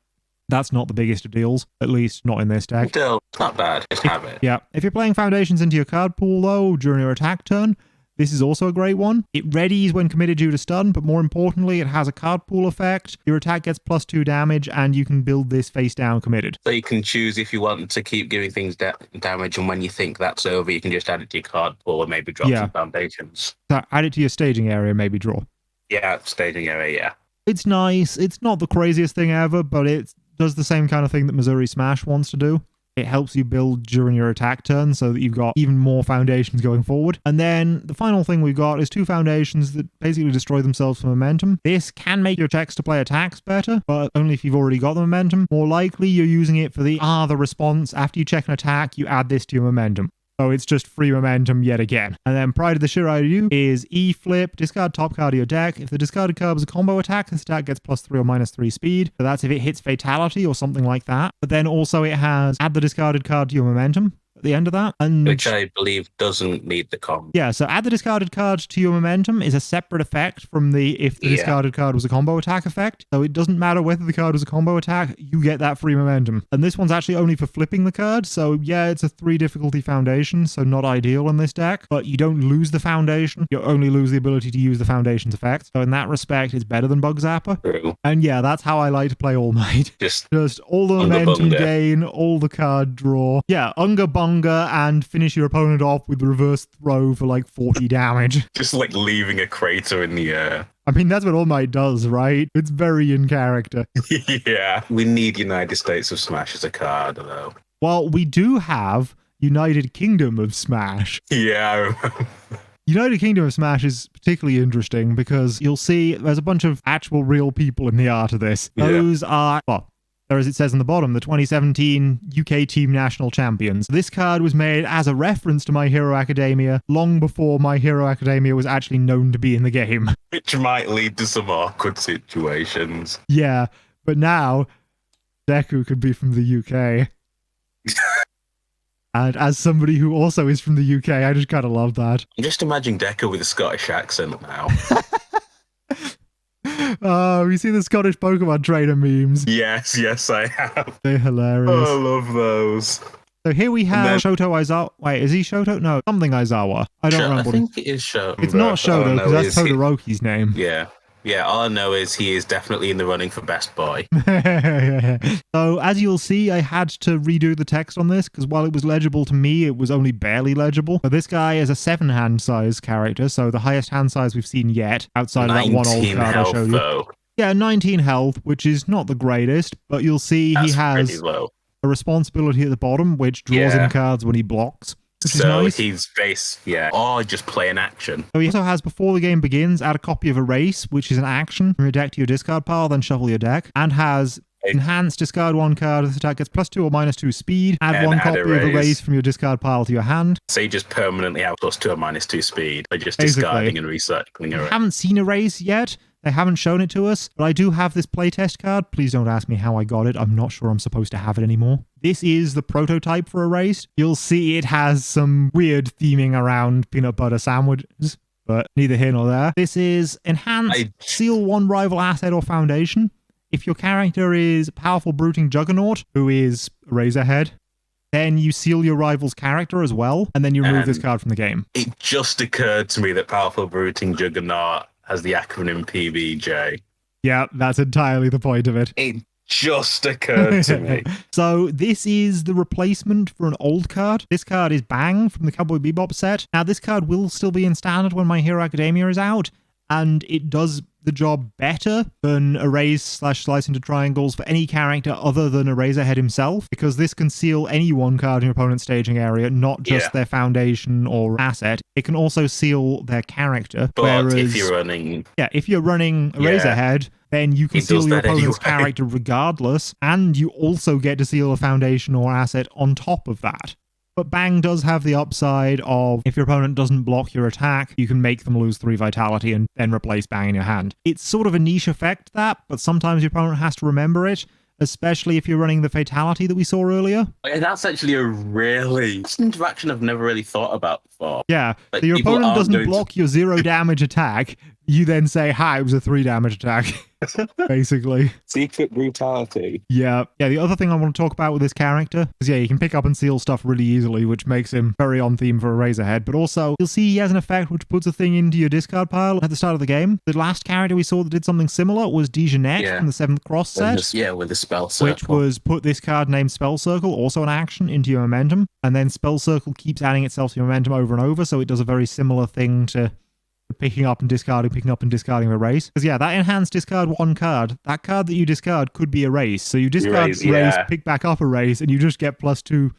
that's not the biggest of deals, at least not in this deck. Still, it's not bad. Just have it. Yeah. If you're playing foundations into your card pool, though, during your attack turn, this is also a great one. It readies when committed due to stun, but more importantly, it has a card pool effect. Your attack gets +2 damage, and you can build this face down committed. So you can choose if you want to keep giving things damage, and when you think that's over, you can just add it to your card pool and maybe drop some foundations. So add it to your staging area, maybe draw. Yeah, staging area, It's nice. It's not the craziest thing ever, but it does the same kind of thing that Missouri Smash wants to do. It helps you build during your attack turn so that you've got even more foundations going forward. And then the final thing we've got is 2 foundations that basically destroy themselves for momentum. This can make your checks to play attacks better, but only if you've already got the momentum. More likely, you're using it for the response. After you check an attack, you add this to your momentum. So it's just free momentum yet again. And then prior to the Shiryu is E-flip, discard top card of your deck. If the discarded card was a combo attack, this attack gets +3 or -3 speed. So that's if it hits fatality or something like that. But then also it has add the discarded card to your momentum at the end of that. And which I believe doesn't need the combo. yeah, so add the discarded card to your momentum is a separate effect from the if the discarded card was a combo attack effect. So it doesn't matter whether the card was a combo attack, you get that free momentum. And this one's actually only for flipping the card. So yeah, it's a 3 difficulty foundation, so not ideal in this deck, but you don't lose the foundation. You only lose the ability to use the foundation's effect. So in that respect, it's better than Bug Zapper. True. And yeah, that's how I like to play All Might. Just all the momentum gain, all the card draw. Yeah, Unga Bunga, and finish your opponent off with reverse throw for like 40 damage. just like leaving a crater in the air. I mean, that's what All Might does, right? It's very in character. Yeah. We need United States of Smash as a card, though. Well, we do have United Kingdom of Smash. Yeah, I remember. United Kingdom of Smash is particularly interesting because you'll see there's a bunch of actual real people in the art of this. Those are, well, or as it says on the bottom, the 2017 UK Team National Champions. This card was made as a reference to My Hero Academia long before My Hero Academia was actually known to be in the game. Which might lead to some awkward situations. Yeah, but now Deku could be from the UK. And as somebody who also is from the UK, I just kind of love that. Just imagine Deku with a Scottish accent now. Oh, you see the Scottish Pokemon trainer memes? Yes, I have. They're hilarious. Oh, I love those. So here we have Shoto Aizawa. Wait, is he Shoto? No, something Aizawa. I don't remember. I think it is Shoto. It's not Shoto, because that's Todoroki's name. Yeah, all I know is he is definitely in the running for best boy. So as you'll see, I had to redo the text on this because while it was legible to me, it was only barely legible. So this guy is a 7-hand size character, so the highest hand size we've seen yet outside of that one old card I showed you. Though. Yeah, 19 health, which is not the greatest, but you'll see he has a responsibility at the bottom, which draws in cards when he blocks. So nice. he's base, or just play an action. So he also has, before the game begins, add a copy of Erase, which is an action from your deck to your discard pile, then shuffle your deck, and has enhanced discard 1 card. This attack gets +2 or -2 speed. Add 1 copy of Erase from your discard pile to your hand. So you just permanently have +2 or -2 speed by just discarding and recycling Erase. I haven't seen Erase yet. They haven't shown it to us, but I do have this playtest card. Please don't ask me how I got it. I'm not sure I'm supposed to have it anymore. This is the prototype for Erased. You'll see it has some weird theming around peanut butter sandwiches, but neither here nor there. This is enhanced, seal 1 rival asset or foundation. If your character is Powerful Brooding Juggernaut, who is Razorhead, then you seal your rival's character as well, and then you remove this card from the game. It just occurred to me that Powerful Brooding Juggernaut has the acronym PBJ. Yeah, that's entirely the point of it. It just occurred to me. So this is the replacement for an old card. This card is Bang from the Cowboy Bebop set. Now, this card will still be in standard when My Hero Academia is out, and it does the job better than Erase/Slice into Triangles for any character other than Eraserhead himself, because this can seal any 1 card in your opponent's staging area, not just their foundation or asset. It can also seal their character. But whereas, if you're running... Yeah, if you're running Eraserhead, then you can seal your opponent's character regardless, and you also get to seal a foundation or asset on top of that. But Bang does have the upside of, if your opponent doesn't block your attack, you can make them lose 3 vitality and then replace Bang in your hand. It's sort of a niche effect, that, but sometimes your opponent has to remember it, especially if you're running the fatality that we saw earlier. And that's actually it's an interaction I've never really thought about before. Yeah, so your opponent doesn't block your 0 damage attack, you then say, hi, it was a 3 damage attack. Basically. Secret brutality. Yeah. The other thing I want to talk about with this character is, you can pick up and seal stuff really easily, which makes him very on theme for Eraserhead. But also, you'll see he has an effect which puts a thing into your discard pile at the start of the game. The last character we saw that did something similar was Dejanette from the 7th Cross set. With the Spell Circle. Which was put this card named Spell Circle, also an action, into your momentum. And then Spell Circle keeps adding itself to your momentum over and over, so it does a very similar thing to picking up and discarding Erase. Because that enhanced discard 1 card, that card that you discard could be Erase. So you discard Erase, pick back up Erase, and you just get +2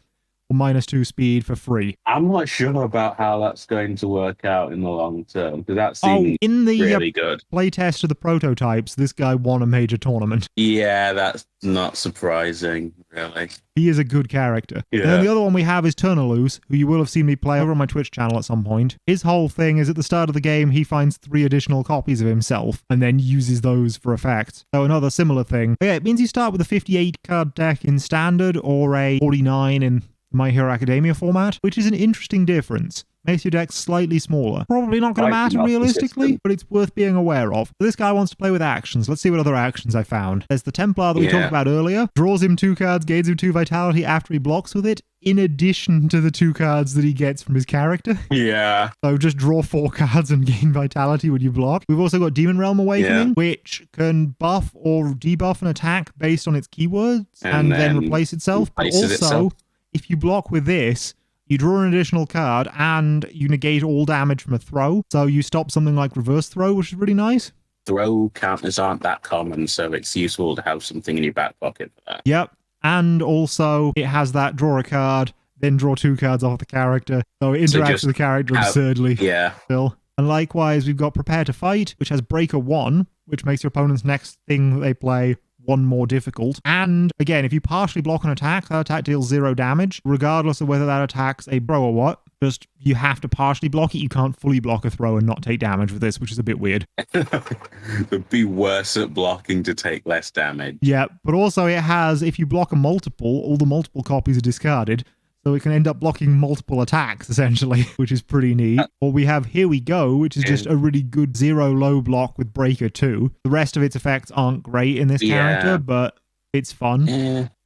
or -2 speed for free. I'm not sure about how that's going to work out in the long term, because that Oh, seems in the really good. playtest of the prototypes, this guy won a major tournament. Yeah, that's not surprising, really. He is a good character. Yeah. And then the other one we have is Turnaloose, who you will have seen me play over on my Twitch channel at some point. His whole thing is at the start of the game, he finds 3 additional copies of himself and then uses those for effects. So another similar thing. But yeah, it means you start with a 58 card deck in Standard or a 49 in My Hero Academia format, which is an interesting difference. Makes your deck slightly smaller. Probably not going to matter realistically, but it's worth being aware of. This guy wants to play with actions. Let's see what other actions I found. There's the Templar that we talked about earlier. Draws him 2 cards, gains him 2 vitality after he blocks with it, in addition to the 2 cards that he gets from his character. Yeah. So just draw 4 cards and gain vitality when you block. We've also got Demon Realm Awakening, which can buff or debuff an attack based on its keywords and then replace itself. But also, if you block with this, you draw an additional card and you negate all damage from a throw. So you stop something like reverse throw, which is really nice. Throw counters aren't that common, so it's useful to have something in your back pocket for that. Yep. And also it has that draw a card, then draw 2 cards off the character. So it interacts with the character absurdly. Yeah. Still. And likewise, we've got Prepare to Fight, which has Breaker 1, which makes your opponent's next thing that they play 1 more difficult. And again, if you partially block an attack, that attack deals 0 damage, regardless of whether that attack's a throw or what. Just, you have to partially block it. You can't fully block a throw and not take damage with this, which is a bit weird. It'd be worse at blocking to take less damage. Yeah, but also it has, if you block a multiple, all the multiple copies are discarded. So it can end up blocking multiple attacks, essentially, which is pretty neat. Or we have Here We Go, which is just a really good 0 low block with Breaker 2. The rest of its effects aren't great in this character, but it's fun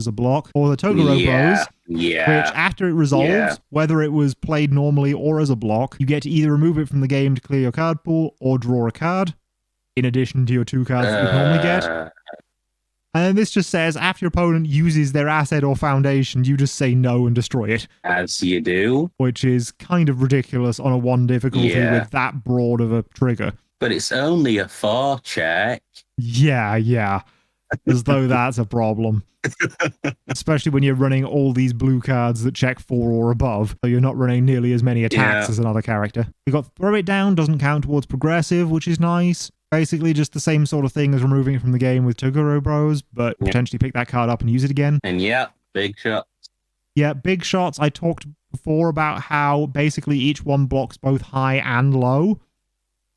as a block. Or the Toguro Pose, which after it resolves, whether it was played normally or as a block, you get to either remove it from the game to clear your card pool or draw a card, in addition to your 2 cards that you normally get. And this just says, after your opponent uses their asset or foundation, you just say no and destroy it. As you do. Which is kind of ridiculous on a 1 difficulty with that broad of a trigger. But it's only a 4 check. Yeah. As though that's a problem. Especially when you're running all these blue cards that check 4 or above, so you're not running nearly as many attacks as another character. You've got Throw It Down, doesn't count towards progressive, which is nice. Basically just the same sort of thing as removing it from the game with Toguro Bros, but potentially pick that card up and use it again. And big shots. Yeah, big shots. I talked before about how basically each one blocks both high and low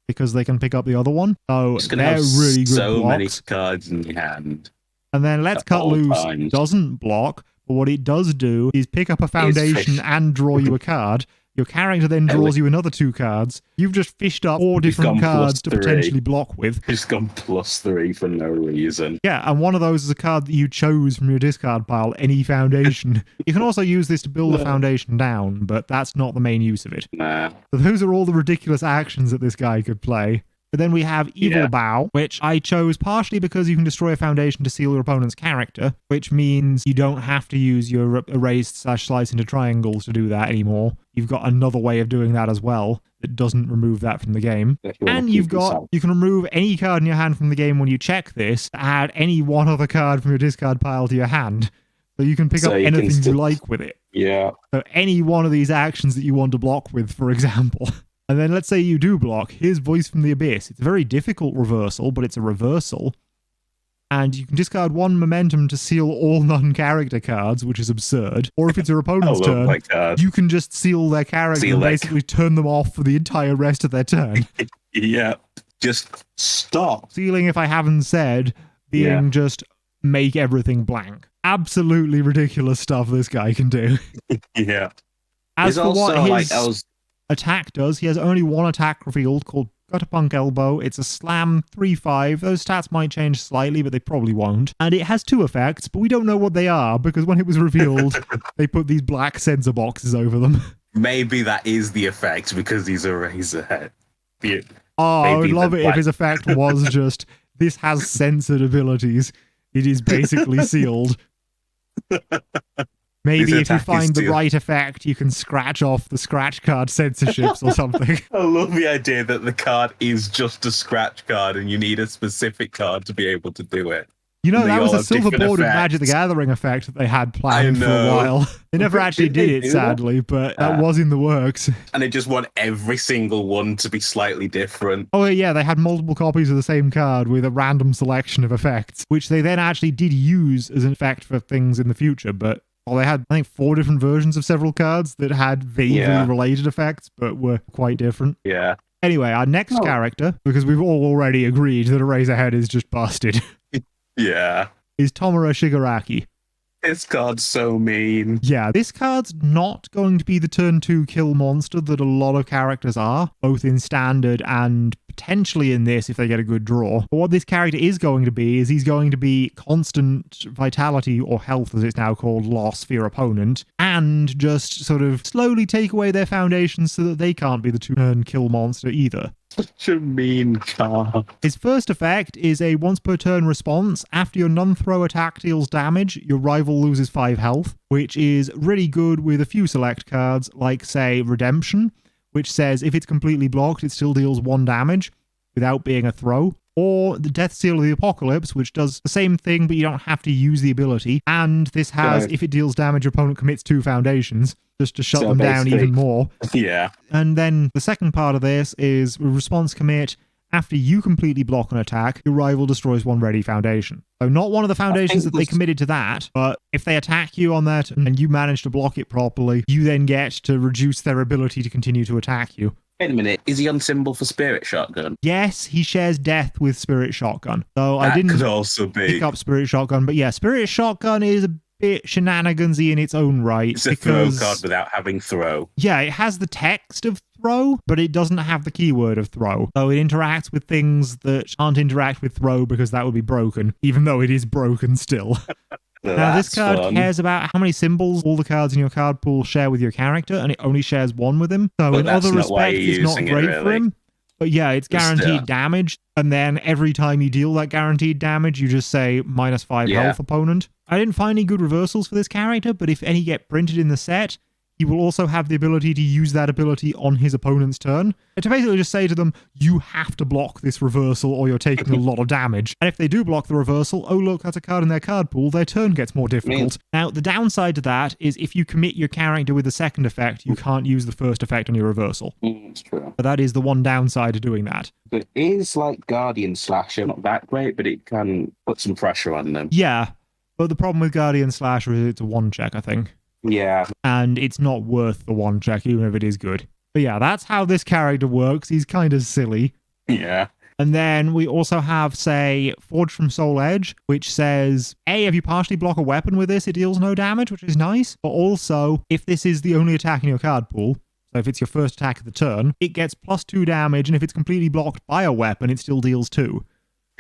because they can pick up the other one. So they're really good so blocks. Many cards in your hand. And then Let's Cut Loose doesn't block, but what it does do is pick up a foundation and draw you a card. Your character then draws you another 2 cards. You've just fished up 4 different cards to potentially block with. It's gone +3 for no reason. Yeah, and one of those is a card that you chose from your discard pile, any foundation. You can also use this to build a foundation down, but that's not the main use of it. Nah. So those are all the ridiculous actions that this guy could play. But then we have Evil Bow, which I chose partially because you can destroy a foundation to seal your opponent's character, which means you don't have to use your erased/slice into triangles to do that anymore. You've got another way of doing that as well that doesn't remove that from the game. And you can remove any card in your hand from the game when you check this, to add any one other card from your discard pile to your hand. So you can pick up anything you like with it. Yeah. So any one of these actions that you want to block with, for example. And then let's say you do block. Here's Voice from the Abyss. It's a very difficult reversal, but it's a reversal. And you can discard 1 momentum to seal all non-character cards, which is absurd. Or if it's your opponent's turn, you can just seal their character and basically turn them off for the entire rest of their turn. Just stop. Sealing, if I haven't said, being just make everything blank. Absolutely ridiculous stuff this guy can do. As for what his attack does, he has only 1 attack revealed called Gutterpunk Elbow. It's a slam 3/5. Those stats might change slightly, but they probably won't. And it has 2 effects, but we don't know what they are because when it was revealed, they put these black sensor boxes over them. Maybe that is the effect because he's a Razorhead. I would love it if his effect was just, this has censored abilities. It is basically sealed. Maybe if you find the right effect, you can scratch off the scratch card censorships or something. I love the idea that the card is just a scratch card and you need a specific card to be able to do it. You know, They that was all a have silver different board in Magic the effects. Gathering effect that they had planned for a know. while. They never actually Did they did it, do that? sadly, but that was in the works. And they just want every single one to be slightly different. Oh yeah, they had multiple copies of the same card with a random selection of effects, which they then actually did use as an effect for things in the future, but they had, I think, 4 different versions of several cards that had vaguely related effects, but were quite different. Yeah. Anyway, our next character, because we've all already agreed that Eraserhead is just busted, Yeah. is Tomura Shigaraki. This card's so mean. Yeah, this card's not going to be the turn 2 kill monster that a lot of characters are, both in standard and potentially in this if they get a good draw. But what this character is going to be is he's going to be constant vitality, or health as it's now called, loss for your opponent, and just sort of slowly take away their foundations so that they can't be the turn kill monster either. Such a mean card. His first effect is a once per turn response. After your non-throw attack deals damage, your rival loses 5 health, which is really good with a few select cards, like, say, Redemption, which says if it's completely blocked, it still deals 1 damage without being a throw. Or the Death Seal of the Apocalypse, which does the same thing, but you don't have to use the ability. And this has, if it deals damage, your opponent commits 2 foundations, just to shut them down even more. Yeah. And then the second part of this is a response commit. After you completely block an attack, your rival destroys 1 ready foundation. So not one of the foundations that they committed to that, but if they attack you on that and you manage to block it properly, you then get to reduce their ability to continue to attack you. Wait a minute, is he on symbol for Spirit Shotgun? Yes, he shares death with Spirit Shotgun. So That I didn't could also be. pick up Spirit Shotgun, but yeah, Spirit Shotgun is a bit shenanigansy in its own right. It's a throw card without having throw. Yeah, it has the text of throw, but it doesn't have the keyword of throw. So it interacts with things that can't interact with throw because that would be broken, even though it is broken still. Now, this card cares about how many symbols all the cards in your card pool share with your character, and it only shares 1 with him. So in other respects, it's not great for him. But yeah, it's guaranteed damage, and then every time you deal that guaranteed damage, you just say -5 health opponent. I didn't find any good reversals for this character, but if any get printed in the set, he will also have the ability to use that ability on his opponent's turn. And to basically just say to them, you have to block this reversal or you're taking a lot of damage. And if they do block the reversal, oh look, that's a card in their card pool, their turn gets more difficult. Now, the downside to that is if you commit your character with the second effect, you can't use the first effect on your reversal. That's true. But that is the one downside to doing that. It is like Guardian Slasher, not that great, but it can put some pressure on them. Yeah, but the problem with Guardian Slasher is it's a 1 check, I think. Yeah. And it's not worth the 1 check, even if it is good. But yeah, that's how this character works. He's kind of silly. Yeah. And then we also have, say, Forged from Soul Edge, which says, A, if you partially block a weapon with this, it deals no damage, which is nice. But also, if this is the only attack in your card pool, so if it's your first attack of the turn, it gets +2 damage, and if it's completely blocked by a weapon, it still deals 2.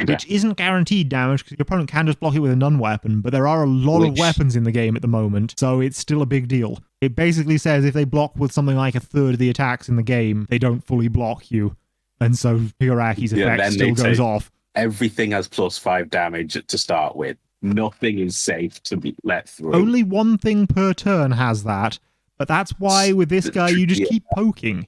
Which isn't guaranteed damage, because your opponent can just block it with a non-weapon, but there are a lot of weapons in the game at the moment, so it's still a big deal. It basically says if they block with something like 1/3 of the attacks in the game, they don't fully block you, and so Higuraki's effect still goes off. Everything has +5 damage to start with. Nothing is safe to be let through. Only 1 thing per turn has that, but that's why with this guy you just keep poking.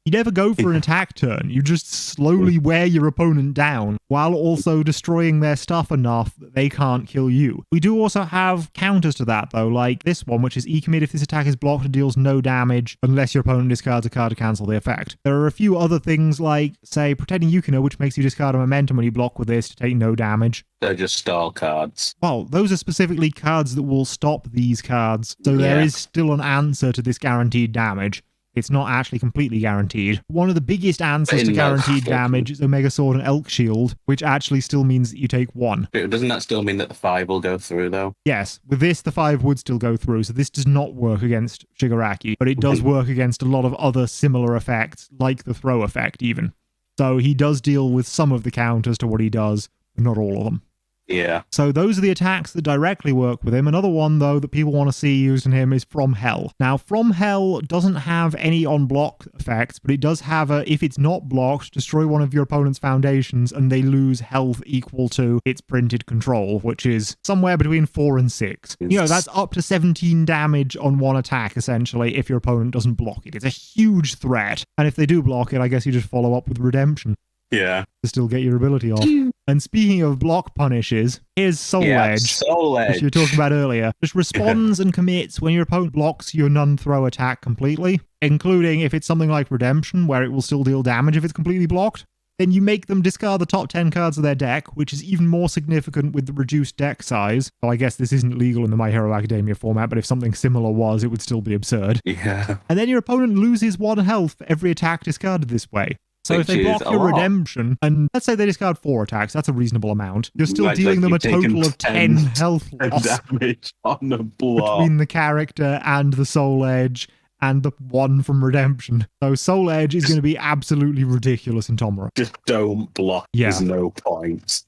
You never go for an attack turn, you just slowly wear your opponent down, while also destroying their stuff enough that they can't kill you. We do also have counters to that though, like this one, which is E-commit if this attack is blocked and deals no damage, unless your opponent discards a card to cancel the effect. There are a few other things like, say, Pretending Yukino, which makes you discard a momentum when you block with this to take no damage. They're just stall cards. Well, those are specifically cards that will stop these cards, so there is still an answer to this guaranteed damage. It's not actually completely guaranteed. One of the biggest answers to guaranteed damage is Omega Sword and Elk Shield, which actually still means that you take 1. But doesn't that still mean that the 5 will go through, though? Yes, with this, the 5 would still go through, so this does not work against Shigaraki, but it does work against a lot of other similar effects, like the throw effect, even. So he does deal with some of the counters to what he does, but not all of them. Yeah. So those are the attacks that directly work with him. Another one, though, that people want to see used in him is From Hell. Now, From Hell doesn't have any on-block effects, but it does have a, if it's not blocked, destroy one of your opponent's foundations and they lose health equal to its printed control, which is somewhere between 4 and 6. You know, that's up to 17 damage on 1 attack, essentially, if your opponent doesn't block it. It's a huge threat. And if they do block it, I guess you just follow up with Redemption. Yeah. To still get your ability off. And speaking of block punishes, here's Soul Edge, Soul Edge, which you were talking about earlier. Just responds and commits when your opponent blocks your none-throw attack completely, including if it's something like Redemption, where it will still deal damage if it's completely blocked. Then you make them discard the top 10 cards of their deck, which is even more significant with the reduced deck size. So I guess this isn't legal in the My Hero Academia format, but if something similar was, it would still be absurd. Yeah. And then your opponent loses 1 health for every attack discarded this way. So if they block your Redemption, and let's say they discard 4 attacks, that's a reasonable amount. You're still dealing them a total of 10 health loss damage on the block between the character and the Soul Edge and the 1 from Redemption. So Soul Edge is going to be absolutely ridiculous in Tomura. Just don't block. Yeah. There's no point.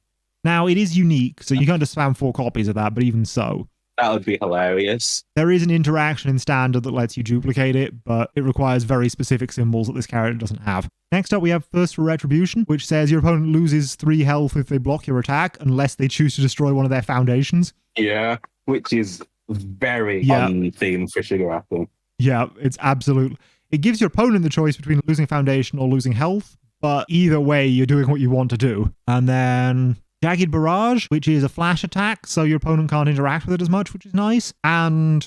Now, it is unique, so you can't just spam 4 copies of that, but even so. That would be hilarious. There is an interaction in Standard that lets you duplicate it, but it requires very specific symbols that this character doesn't have. Next up, we have First for Retribution, which says your opponent loses 3 health if they block your attack, unless they choose to destroy one of their foundations. Yeah, which is very on theme for Shigaraki. Yeah, it's absolute. It gives your opponent the choice between losing foundation or losing health, but either way, you're doing what you want to do. And then Jagged Barrage, which is a flash attack, so your opponent can't interact with it as much, which is nice. And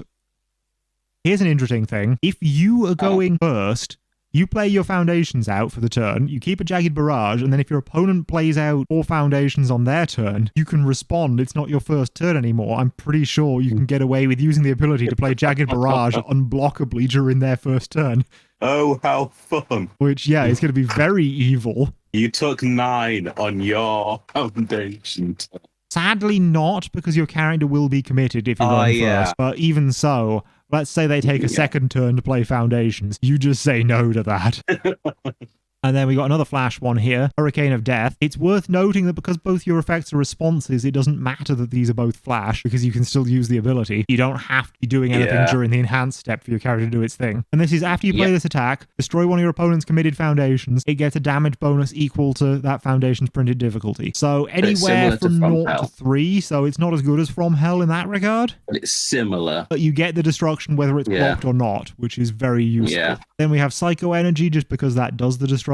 here's an interesting thing. If you are going first, you play your foundations out for the turn, you keep a Jagged Barrage, and then if your opponent plays out 4 foundations on their turn, you can respond. It's not your first turn anymore. I'm pretty sure you can get away with using the ability to play Jagged Barrage unblockably during their first turn. Oh, how fun. Which, yeah, is going to be very evil. You took 9 on your foundation turn. Sadly not, because your character will be committed if you're going first. But even so, let's say they take a second turn to play foundations. You just say no to that. And then we got another flash one here, Hurricane of Death. It's worth noting that because both your effects are responses, it doesn't matter that these are both flash, because you can still use the ability. You don't have to be doing anything during the enhanced step for your character to do its thing. And this is after you play this attack, destroy one of your opponent's committed foundations, it gets a damage bonus equal to that foundation's printed difficulty. So anywhere from 0 to 3, so it's not as good as From Hell in that regard. But it's similar. But you get the destruction whether it's blocked or not, which is very useful. Then we have Psycho Energy, just because that does the destruction.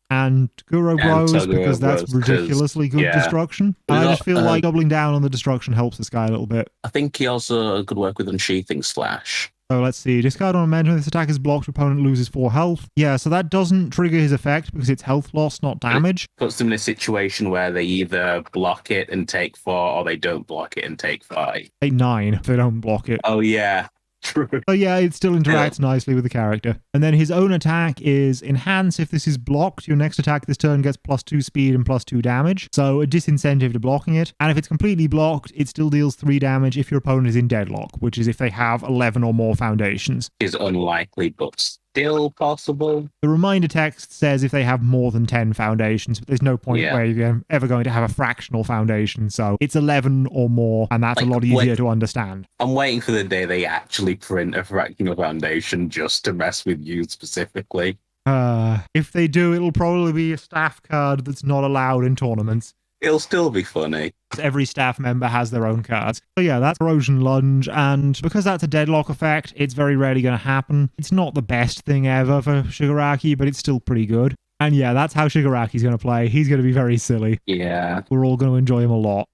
And Guro Bros, because that's ridiculously good destruction. And I just feel like doubling down on the destruction helps this guy a little bit. I think he also could work with Unsheathing Slash. So let's see. Discard on a mention. This attack is blocked. Opponent loses 4 health. Yeah, so that doesn't trigger his effect because it's health loss, not damage. It puts them in a situation where they either block it and take 4, or they don't block it and take 5. Take 9 if they don't block it. Oh, yeah. True. So yeah, it still interacts nicely with the character. And then his own attack is Enhance. If this is blocked, your next attack this turn gets +2 speed and +2 damage. So a disincentive to blocking it. And if it's completely blocked, it still deals 3 damage if your opponent is in deadlock, which is if they have 11 or more foundations. Is unlikely, but still possible. The reminder text says if they have more than 10 foundations, but there's no point where you're ever going to have a fractional foundation. So it's 11 or more, and that's a lot easier to understand. I'm waiting for the day they actually print a fractional foundation just to mess with you specifically. If they do, it'll probably be a staff card that's not allowed in tournaments. It'll still be funny. Every staff member has their own cards. So yeah, that's Corrosion Lunge, and because that's a deadlock effect, it's very rarely going to happen. It's not the best thing ever for Shigaraki, but it's still pretty good. And yeah, that's how Shigaraki's going to play. He's going to be very silly. Yeah. We're all going to enjoy him a lot.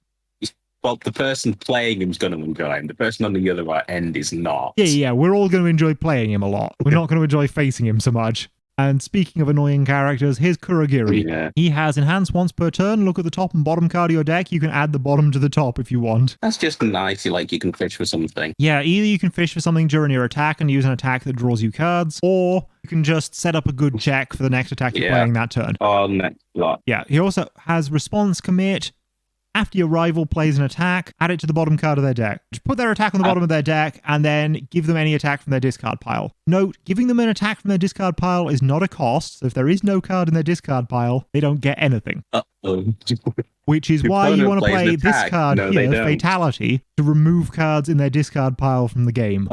Well, the person playing him's going to enjoy him. The person on the other end is not. Yeah, we're all going to enjoy playing him a lot. We're not going to enjoy facing him so much. And speaking of annoying characters, here's Kuragiri. Yeah. He has Enhance once per turn. Look at the top and bottom card of your deck. You can add the bottom to the top if you want. That's just nice. You can fish for something. Yeah, either you can fish for something during your attack and use an attack that draws you cards, or you can just set up a good check for the next attack you're playing that turn. Oh, next lot. Yeah, he also has Response Commit. After your rival plays an attack, add it to the bottom card of their deck. Just put their attack on the bottom of their deck and then give them any attack from their discard pile. Note, giving them an attack from their discard pile is not a cost, so if there is no card in their discard pile, they don't get anything. Which is why you want to play this card here, Fatality, to remove cards in their discard pile from the game.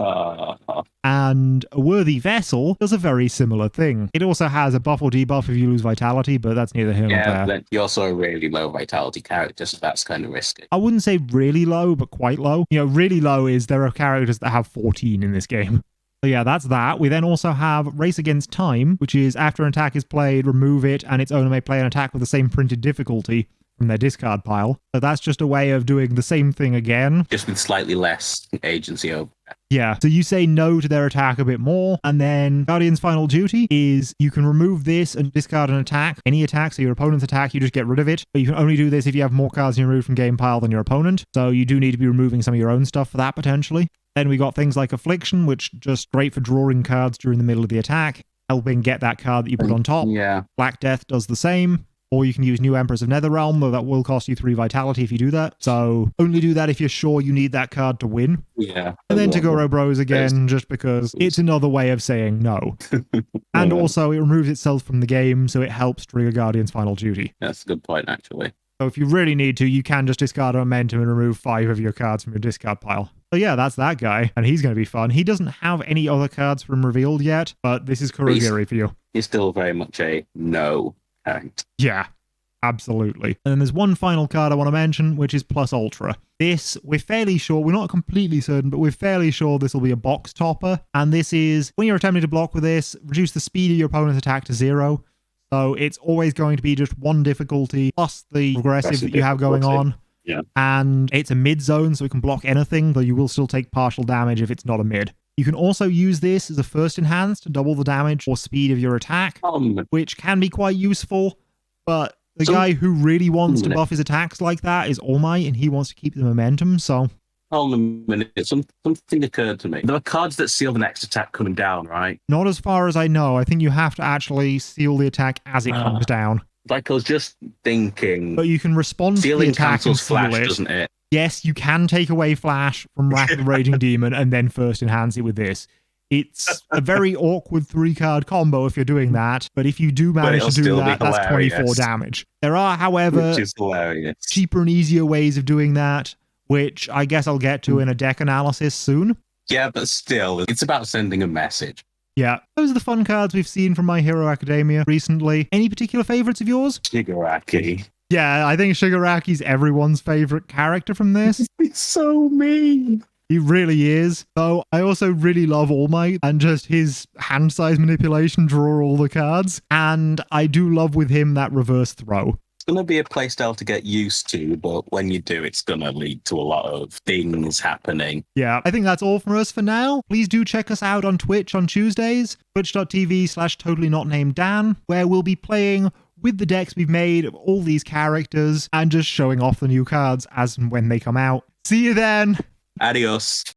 And a Worthy Vessel does a very similar thing. It also has a buff or debuff if you lose Vitality, but that's neither here nor there. But you're also a really low Vitality character, so that's kind of risky. I wouldn't say really low, but quite low. You know, really low is there are characters that have 14 in this game. So yeah, that's that. We then also have Race Against Time, which is after an attack is played, remove it, and its owner may play an attack with the same printed difficulty. from their discard pile. So that's just a way of doing the same thing again. Just with slightly less agency over. Yeah, so you say no to their attack a bit more, and then Guardian's final duty is you can remove this and discard an attack. Any attack, so your opponent's attack, you just get rid of it. But you can only do this if you have more cards you remove from game pile than your opponent. So you do need to be removing some of your own stuff for that, potentially. Then we got things like Affliction, which just great for drawing cards during the middle of the attack, helping get that card that you put on top. Yeah. Black Death does the same. Or you can use New Empress of Netherrealm, though that will cost you 3 vitality if you do that. So only do that if you're sure you need that card to win. Yeah. And then Toguro Bros again, just because it's another way of saying no. And also it removes itself from the game, so it helps trigger Guardian's final duty. That's a good point, actually. So if you really need to, you can just discard a Momentum and remove 5 of your cards from your discard pile. So yeah, that's that guy, and he's going to be fun. He doesn't have any other cards from revealed yet, but this is Kuragiri for you. He's still very much a no character. Yeah, absolutely. And then there's one final card I want to mention, which is Plus Ultra. This, we're fairly sure, we're not completely certain, but we're fairly sure this will be a box topper. And this is, when you're attempting to block with this, reduce the speed of your opponent's attack to 0. So it's always going to be just 1 difficulty plus the progressive that you have going on. Yeah. And it's a mid zone, so it can block anything, though you will still take partial damage if it's not a mid. You can also use this as a first enhance to double the damage or speed of your attack, which can be quite useful, but the guy who really wants to buff his attacks like that is Almight, and he wants to keep the momentum, so... Hold on a minute, something occurred to me. There are cards that seal the next attack coming down, right? Not as far as I know. I think you have to actually seal the attack as it comes down. Like I was just thinking... But you can respond to the sealing attack and cancels seal flash, it. doesn't it? Yes, you can take away Flash from Wrath of the Raging Demon and then first enhance it with this. It's a very awkward 3-card combo if you're doing that, but if you do manage to do that, that's 24 damage. There are, however, cheaper and easier ways of doing that, which I guess I'll get to in a deck analysis soon. Yeah, but still, it's about sending a message. Yeah, those are the fun cards we've seen from My Hero Academia recently. Any particular favorites of yours? Shigaraki. Yeah, I think Shigaraki's everyone's favorite character from this. He's so mean. He really is. Though I also really love All Might and just his hand size manipulation, draw all the cards. And I do love with him that reverse throw. It's going to be a playstyle to get used to, but when you do, it's going to lead to a lot of things happening. Yeah, I think that's all from us for now. Please do check us out on Twitch on Tuesdays, twitch.tv/totallynotnameddan, where we'll be playing with the decks we've made of all these characters and just showing off the new cards as and when they come out. See you then! Adios.